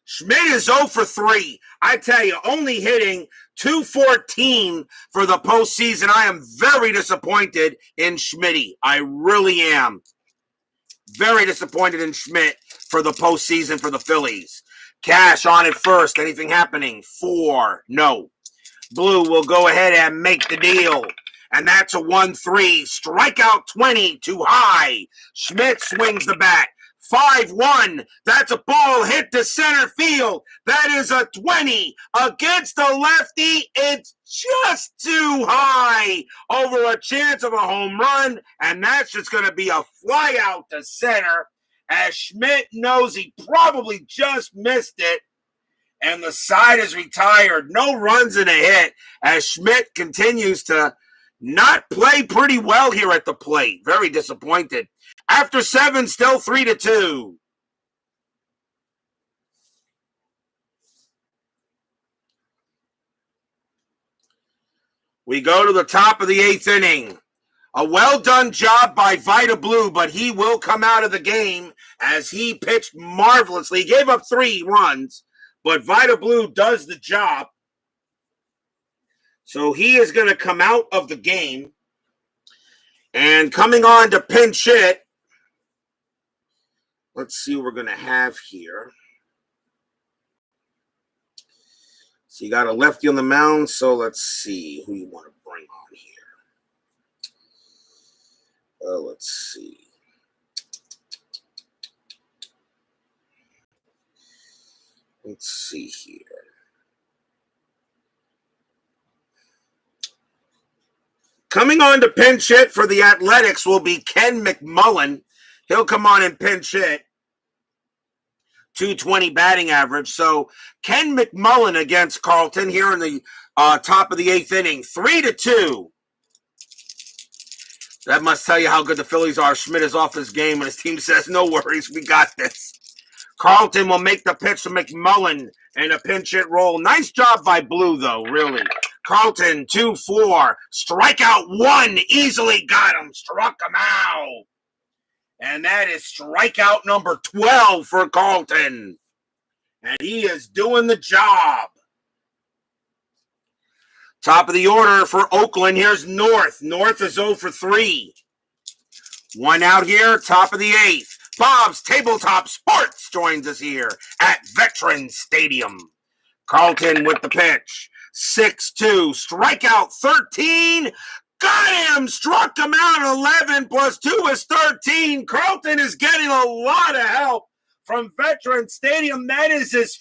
Speaker 1: Schmidt is 0 for 3. I tell you, only hitting .214 for the postseason. I am very disappointed in Schmitty. I really am. Very disappointed in Schmidt for the postseason for the Phillies. Cash on at first. Anything happening? 4. No. Blue will go ahead and make the deal. And that's a 1-3. Strikeout 20, too high. Schmidt swings the bat. 5-1. That's a ball hit to center field. That is a 20 against the lefty. It's just too high over a chance of a home run. And that's just going to be a fly out to center as Schmidt knows he probably just missed it. And the side is retired. No runs and a hit as Schmidt continues to not play pretty well here at the plate. Very disappointed. After 7, still 3-2. We go to the top of the 8th inning. A well-done job by Vida Blue, but he will come out of the game as he pitched marvelously. He gave up 3 runs, but Vida Blue does the job. So he is going to come out of the game. And coming on to pinch hit, let's see what we're going to have here. So you got a lefty on the mound, so let's see who you want to bring on here. Let's see. Let's see here. Coming on to pinch hit for the Athletics will be Ken McMullen. He'll come on and pinch hit. 220 batting average. So Ken McMullen against Carlton here in the top of the 8th inning. 3-2. That must tell you how good the Phillies are. Schmidt is off his game, and his team says, no worries, we got this. Carlton will make the pitch to McMullen and a pinch hit roll. Nice job by Blue, though, really. Carlton, 2-4. Strikeout 1. Easily got him. Struck him out. And that is strikeout number 12 for Carlton. And he is doing the job. Top of the order for Oakland. Here's North. North is 0 for 3. 1 out here, top of the 8th. Bob's Tabletop Sports joins us here at Veterans Stadium. Carlton with the pitch. 6-2. Strikeout 13. Got him. Struck him out. 11 plus 2 is 13. Carlton is getting a lot of help from Veterans Stadium. That is his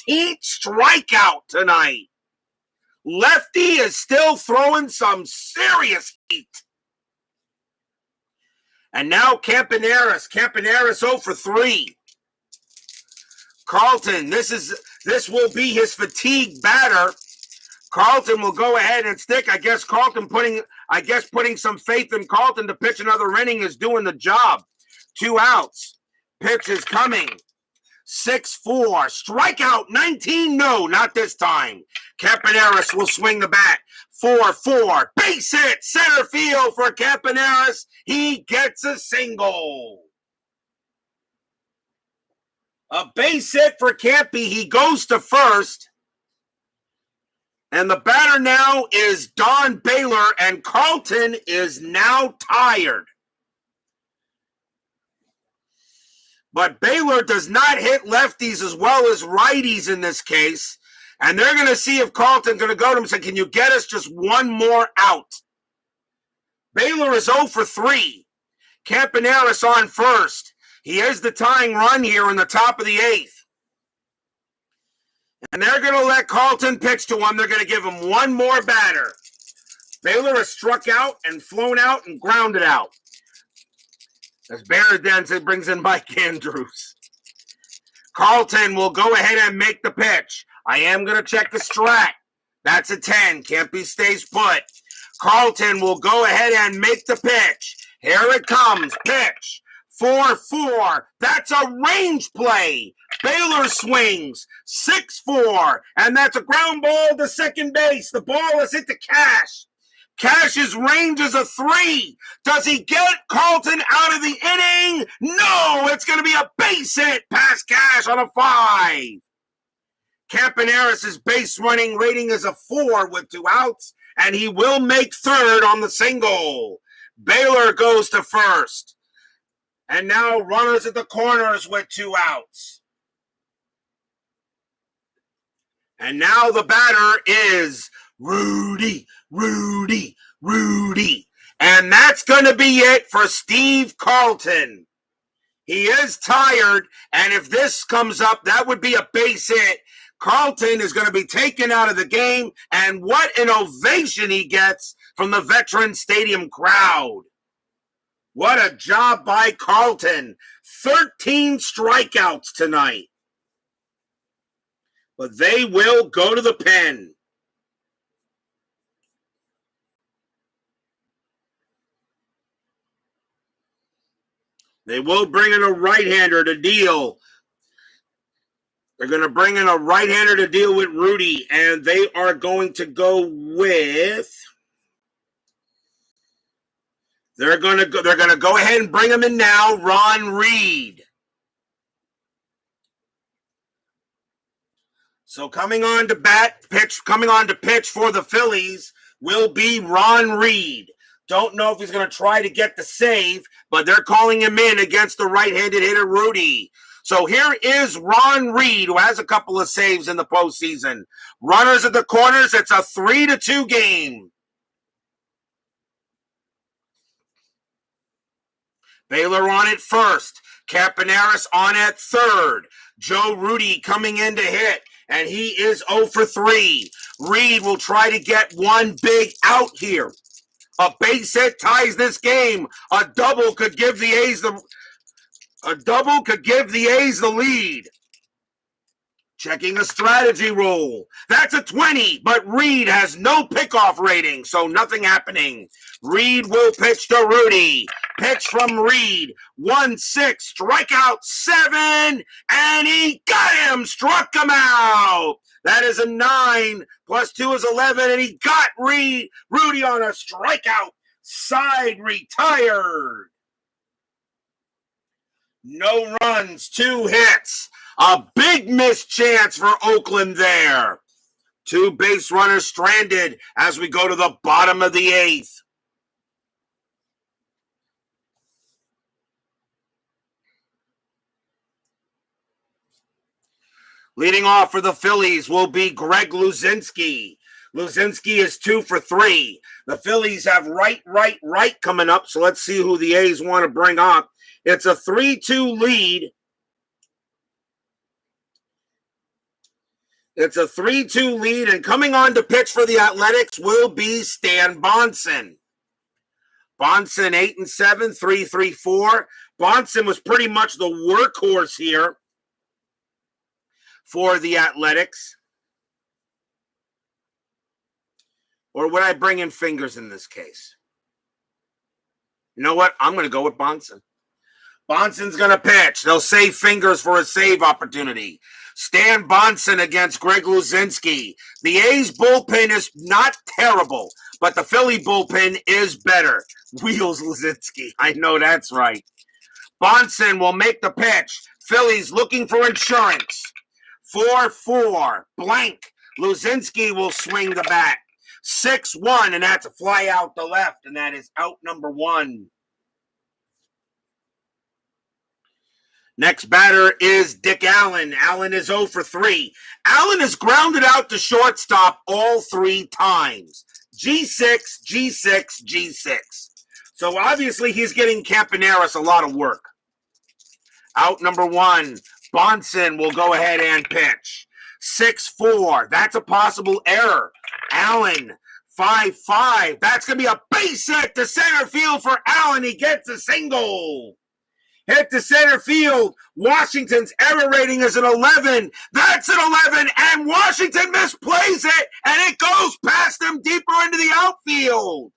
Speaker 1: 13th strikeout tonight. Lefty is still throwing some serious heat. And now Campaneris. Campaneris 0 for 3. Carlton, this will be his fatigue batter. Carlton will go ahead and stick. I guess putting some faith in Carlton to pitch another inning is doing the job. 2 outs. Pitch is coming. 6-4. Strikeout 19. No, not this time. Campaneris will swing the bat. 4-4. Base hit. Center field for Campaneris. He gets a single. A base hit for Campy. He goes to first. And the batter now is Don Baylor, and Carlton is now tired. But Baylor does not hit lefties as well as righties in this case. And they're going to see if Carlton's going to go to him and say, can you get us just one more out? Baylor is 0 for 3. Campaneris on first. He is the tying run here in the top of the 8th. And they're going to let Carlton pitch to him. They're going to give him one more batter. Baylor has struck out and flown out and grounded out. As Barrett then brings in Mike Andrews. Carlton will go ahead and make the pitch. I am going to check the strat. That's a 10. Campy stays put. Carlton will go ahead and make the pitch. Here it comes. Pitch. 4-4. That's a range play. Baylor swings. 6-4. And that's a ground ball to second base. The ball is hit to Cash. Cash's range is a 3. Does he get Carlton out of the inning? No, it's going to be a base hit past Cash on a 5. Campaneris' base running rating is a 4 with 2 outs, and he will make third on the single. Baylor goes to first. And now runners at the corners with 2 outs. And now the batter is Rudy. And that's going to be it for Steve Carlton. He is tired, and if this comes up, that would be a base hit. Carlton is going to be taken out of the game, and what an ovation he gets from the Veterans Stadium crowd. What a job by Carlton. 13 strikeouts tonight. But they will go to the pen. They will bring in a right-hander to deal. They're going to bring in a right-hander to deal with Rudy, and they are going to go with... They're going to go ahead and bring him in now, Ron Reed. So coming on to pitch for the Phillies will be Ron Reed. Don't know if he's going to try to get the save, but they're calling him in against the right-handed hitter Rudy. So here is Ron Reed, who has a couple of saves in the postseason. Runners at the corners, it's a 3-2 game. Baylor on at first. Campaneris on at third. Joe Rudy coming in to hit, and he is 0 for 3. Reed will try to get one big out here. A base hit ties this game. A double could give the A's the lead. Checking a strategy roll. That's a 20, but Reed has no pickoff rating, so nothing happening. Reed will pitch to Rudy. Pitch from Reed. 1-6, strikeout 7, and he got him, struck him out. That is a 9, plus 2 is 11, and he got Rudy on a strikeout. Side retired. No runs, 2 hits. A big missed chance for Oakland there. 2 base runners stranded as we go to the bottom of the 8th. Leading off for the Phillies will be Greg Luzinski. Luzinski is 2 for 3. The Phillies have right coming up, so let's see who the A's want to bring up. It's a 3-2 lead. It's a 3-2 lead, and coming on to pitch for the Athletics will be Stan Bonson. Bonson 8-7, 3.34. Bonson was pretty much the workhorse here for the Athletics. Or would I bring in Fingers in this case? You know what? I'm going to go with Bonson. Bonson's going to pitch. They'll save Fingers for a save opportunity. Stan Bonson against Greg Luzinski. The A's bullpen is not terrible, but the Philly bullpen is better. Wheels Luzinski. I know that's right. Bonson will make the pitch. Phillies looking for insurance. 4-4. Blank. Luzinski will swing the bat. 6-1, and that's a fly out to left, and that is out number 1. Next batter is Dick Allen. Allen is 0 for 3. Allen is grounded out to shortstop all 3 times. G6, G6, G6. So obviously he's getting Campaneris a lot of work. Out number 1, Bonson will go ahead and pitch. 6-4, that's a possible error. Allen, 5-5. That's going to be a base hit to center field for Allen. He gets a single. Hit to center field. Washington's error rating is an 11. That's an 11, and Washington misplays it, and it goes past him deeper into the outfield.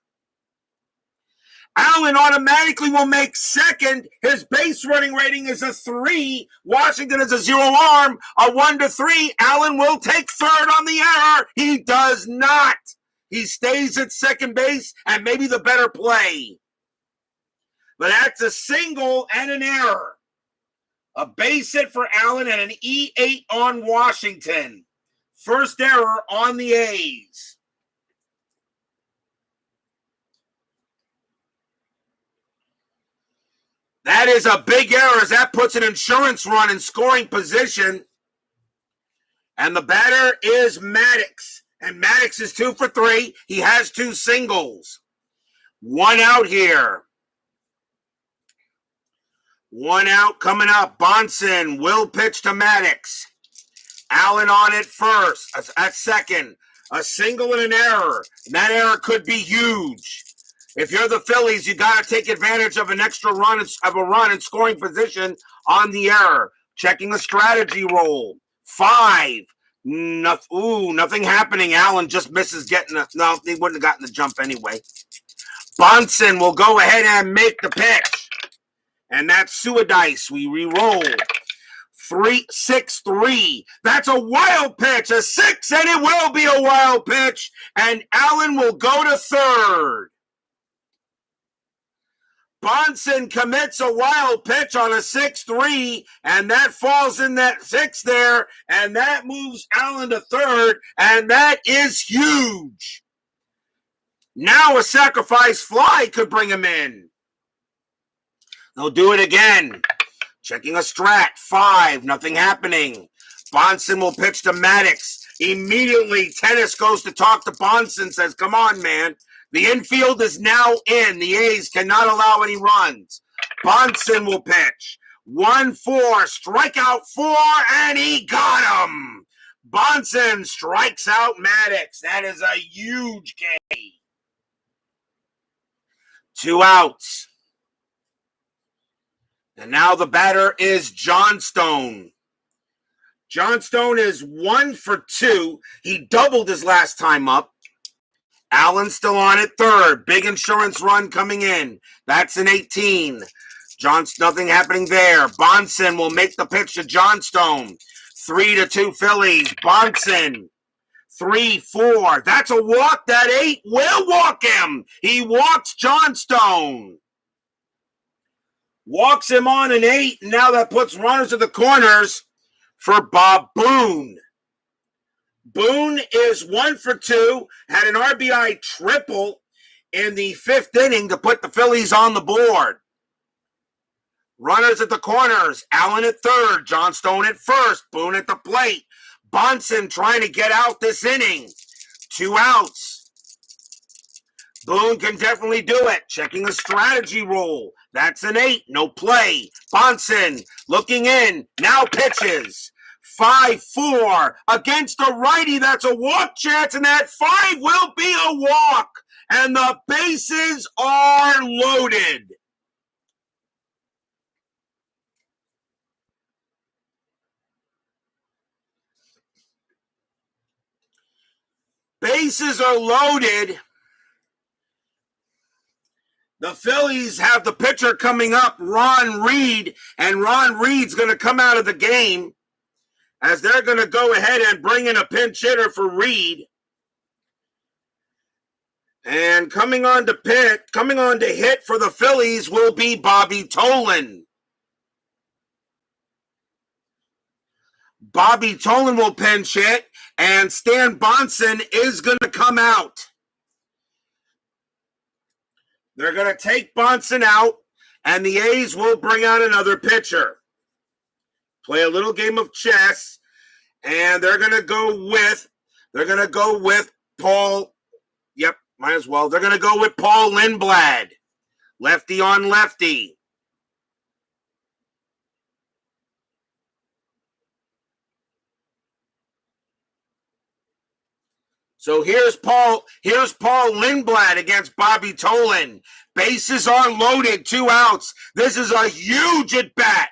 Speaker 1: Allen automatically will make second. His base running rating is a 3. Washington is a 0 arm, a 1-3. Allen will take third on the error. He does not. He stays at second base and maybe the better play. But that's a single and an error. A base hit for Allen and an E8 on Washington. First error on the A's. That is a big error as that puts an insurance run in scoring position. And the batter is Maddox. And Maddox is 2 for 3. He has 2 singles. 1 out here. 1 out coming up. Bonson will pitch to Maddox. Allen on it first. At second. A single and an error. And that error could be huge. If you're the Phillies, you got to take advantage of an extra run in scoring position on the error. Checking the strategy roll. 5. Nothing happening. Allen just misses getting no, he wouldn't have gotten the jump anyway. Bonson will go ahead and make the pitch. And that's Suadice. We re-roll. 3-6-3. That's a wild pitch. A 6, and it will be a wild pitch. And Allen will go to third. Bonson commits a wild pitch on a 6-3, and that falls in that 6 there, and that moves Allen to third, and that is huge. Now a sacrifice fly could bring him in. They'll do it again. Checking a strat. 5, nothing happening. Bonson will pitch to Maddox. Immediately, Tennis goes to talk to Bonson, says, come on, man. The infield is now in. The A's cannot allow any runs. Bonson will pitch. 1-4, strikeout 4, and he got him. Bonson strikes out Maddox. That is a huge K. 2 outs. And now the batter is Johnstone. Johnstone is 1 for 2. He doubled his last time up. Allen still on at third. Big insurance run coming in. That's an 18. Nothing happening there. Bonson will make the pitch to Johnstone. 3-2 Phillies. Bonson. 3-4. That's a walk. That 8 will walk him. He walks Johnstone. Walks him on an 8. And now that puts runners at the corners for Bob Boone. Boone is 1 for 2, had an RBI triple in the 5th inning to put the Phillies on the board. Runners at the corners, Allen at third, Johnstone at first, Boone at the plate. Bonson trying to get out this inning. 2 outs. Boone can definitely do it. Checking a strategy roll. That's an 8, no play. Bonson looking in, now pitches. 5-4 against a righty. That's a walk chance, and that 5 will be a walk. And the bases are loaded. Bases are loaded. The Phillies have the pitcher coming up, Ron Reed, and Ron Reed's going to come out of the game as they're going to go ahead and bring in a pinch hitter for Reed. And coming on to hit for the Phillies will be Bobby Tolan. Bobby Tolan will pinch hit, and Stan Bonson is going to come out. They're going to take Bonson out, and the A's will bring out another pitcher. Play a little game of chess, and they're going to go with Paul. Yep, might as well. They're going to go with Paul Lindblad. Lefty on lefty. So here's Paul Lindblad against Bobby Tolan. Bases are loaded, 2 outs. This is a huge at bat.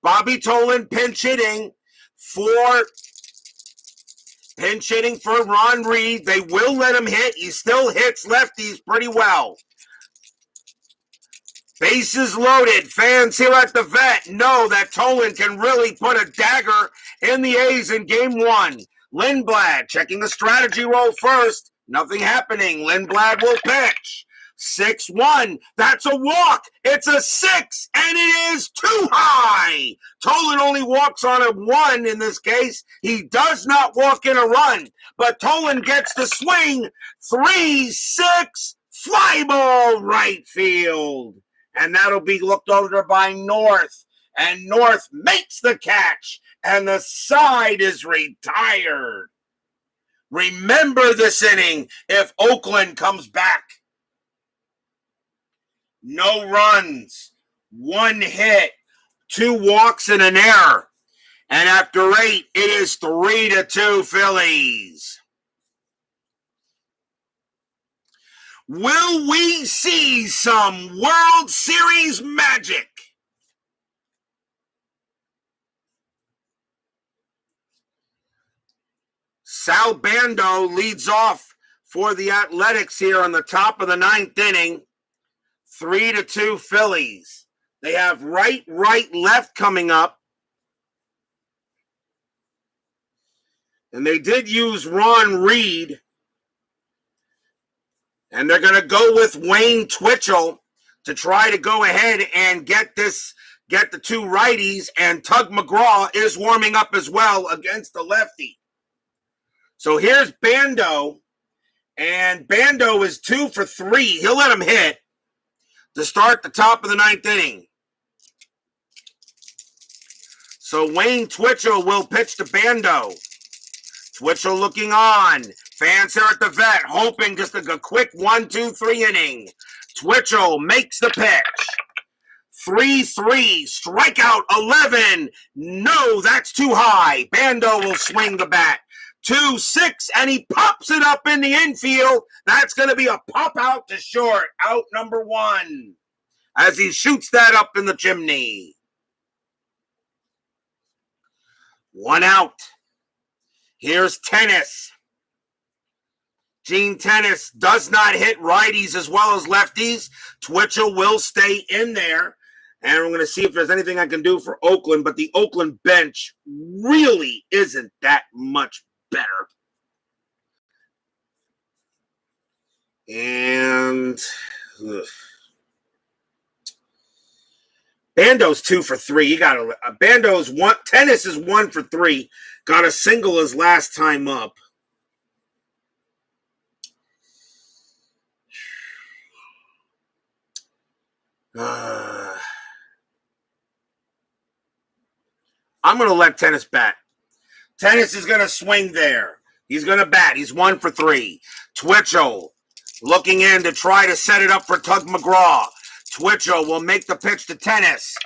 Speaker 1: Bobby Tolan pinch hitting for Ron Reed. They will let him hit. He still hits lefties pretty well. Bases loaded. Fans here at the vet know that Tolan can really put a dagger in the A's in game one. Lindblad checking the strategy roll first. Nothing happening. Lindblad will pitch. 6-1. That's a walk. It's a 6, and it is too high. Tolan only walks on a 1 in this case. He does not walk in a run, but Tolan gets the swing. 3-6. Fly ball right field. And that'll be looked over by North. And North makes the catch. And the side is retired. Remember this inning if Oakland comes back. No runs, 1 hit, 2 walks, and an error. And after 8, it is 3-2 Phillies. Will we see some World Series magic? Sal Bando leads off for the Athletics here on the top of the 9th inning. 3-2 Phillies. They have right, left coming up. And they did use Ron Reed. And they're going to go with Wayne Twitchell to try to go ahead and get the 2 righties. And Tug McGraw is warming up as well against the lefty. So here's Bando. And Bando is 2 for 3. He'll let him hit to start the top of the 9th inning. So Wayne Twitchell will pitch to Bando. Twitchell looking on. Fans here at the vet hoping just a quick 1-2-3 inning. Twitchell makes the pitch. 3-3, strikeout 11. No, that's too high. Bando will swing the bat. 2-6, and he pops it up in the infield. That's going to be a pop out to short. Out number 1 as he shoots that up in the chimney. 1 out. Here's Tennis. Gene Tennis does not hit righties as well as lefties. Twitchell will stay in there. And we're going to see if there's anything I can do for Oakland. But the Oakland bench really isn't that much better. And Bando's 2 for 3. You got Bando's 1. Tennis is 1 for 3. Got a single his last time up. I'm going to let Tennis bat. Tennis is going to swing there. He's going to bat. He's 1 for 3. Twitchell looking in to try to set it up for Tug McGraw. Twitchell will make the pitch to Tennis.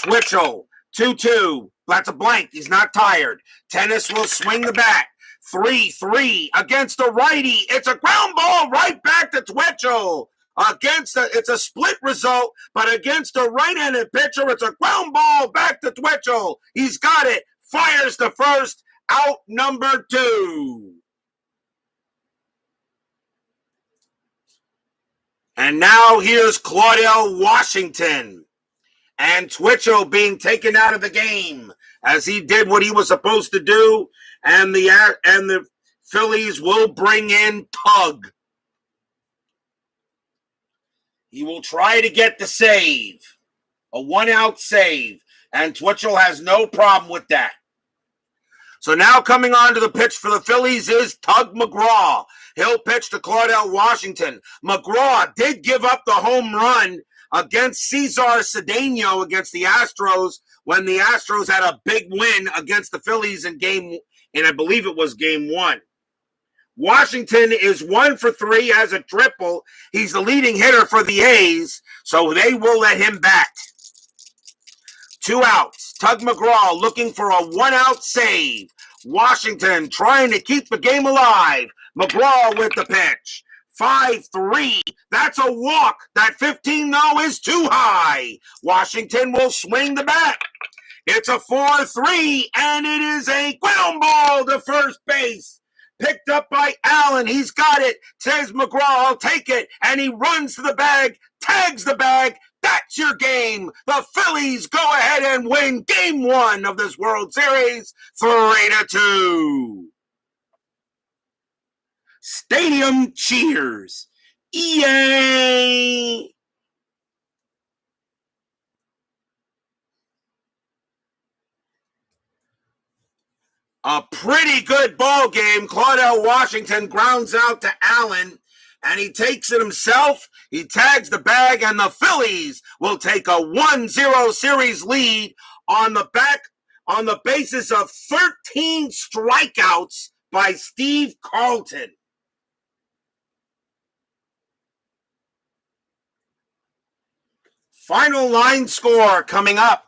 Speaker 1: Twitchell, 2-2. That's a blank. He's not tired. Tennis will swing the bat. 3-3 against the righty. It's a ground ball right back to Twitchell. It's a split result, but against a right-handed pitcher, it's a ground ball back to Twitchell. He's got it. Fires to first. Out number 2. And now here's Claudell Washington. And Twitchell being taken out of the game as he did what he was supposed to do. And the Phillies will bring in Tug. He will try to get the save. A 1-out save. And Twitchell has no problem with that. So now coming on to the pitch for the Phillies is Tug McGraw. He'll pitch to Claudell Washington. McGraw did give up the home run against Cesar Cedeno against the Astros when the Astros had a big win against the Phillies in I believe it was game 1. Washington is 1 for 3, has a triple. He's the leading hitter for the A's, so they will let him bat. 2 outs. Tug McGraw looking for a 1-out save. Washington trying to keep the game alive. McGraw with the pitch. 5-3. That's a walk. That 15, though, is too high. Washington will swing the bat. It's a 4-3, and it is a ground ball to first base. Picked up by Allen. He's got it. Says McGraw, I'll take it. And he runs to the bag, tags the bag, That's your game. The Phillies go ahead and win game 1 of this World Series 3-2. Stadium cheers. Yay! A pretty good ball game. Claudell Washington grounds out to Allen, and he takes it himself. He tags the bag, and the Phillies will take a 1-0 series lead on the basis of 13 strikeouts by Steve Carlton. Final line score coming up.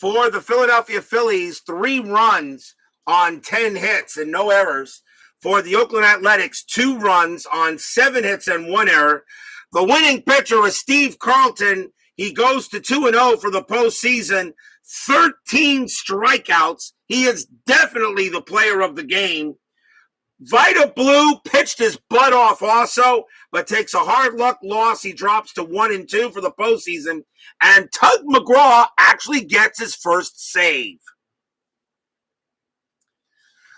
Speaker 1: For the Philadelphia Phillies, 3 runs on 10 hits and no errors. For the Oakland Athletics, 2 runs on 7 hits and 1 error. The winning pitcher is Steve Carlton. He goes to 2-0 for the postseason. 13 strikeouts. He is definitely the player of the game. Vida Blue pitched his butt off also, but takes a hard luck loss. He drops to 1-2 for the postseason. And Tug McGraw actually gets his first save.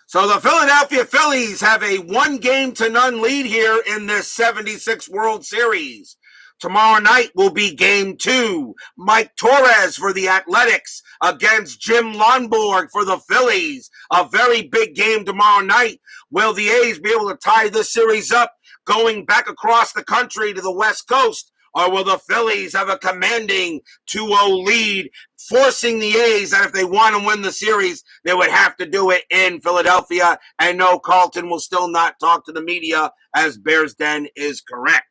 Speaker 1: So the Philadelphia Phillies have a 1-0 lead here in this 76 World Series. Tomorrow night will be game 2. Mike Torres for the Athletics against Jim Lonborg for the Phillies. A very big game tomorrow night. Will the A's be able to tie this series up going back across the country to the West Coast? Or will the Phillies have a commanding 2-0 lead, forcing the A's that if they want to win the series, they would have to do it in Philadelphia? And no, Carlton will still not talk to the media, as Bears Den is correct.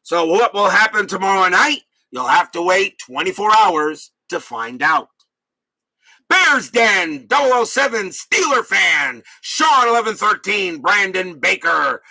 Speaker 1: So what will happen tomorrow night? You'll have to wait 24 hours to find out. Bears Den, 007 Steeler fan, Sean 1113, Brandon Baker,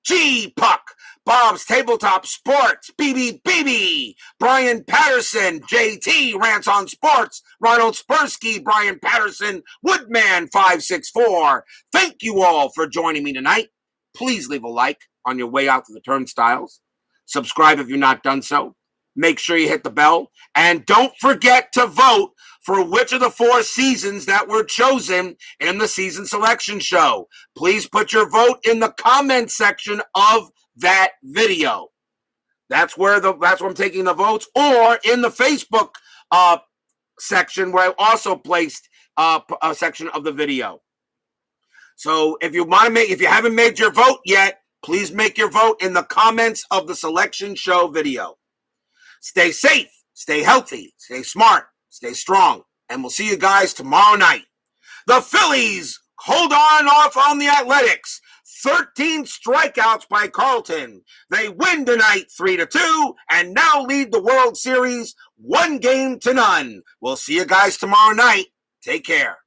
Speaker 1: G Puck, Bob's Tabletop Sports, BB, Brian Patterson, JT Rants on Sports, Ronald Spursky, Brian Patterson, Woodman 564. Thank you all for joining me tonight. Please leave a like on your way out to the turnstiles. Subscribe if you've not done so. Make sure you hit the bell. And don't forget to vote for which of the 4 seasons that were chosen in the season selection show. Please put your vote in the comment section of that video. That's where I'm taking the votes, or in the Facebook section where I also placed a section of the video. So if you haven't made your vote yet, please make your vote in the comments of the selection show video. Stay safe, stay healthy, stay smart, stay strong, and we'll see you guys tomorrow night. The Phillies hold off on the Athletics. 13 strikeouts by Carlton. They win tonight 3-2 and now lead the World Series 1-0. We'll see you guys tomorrow night. Take care.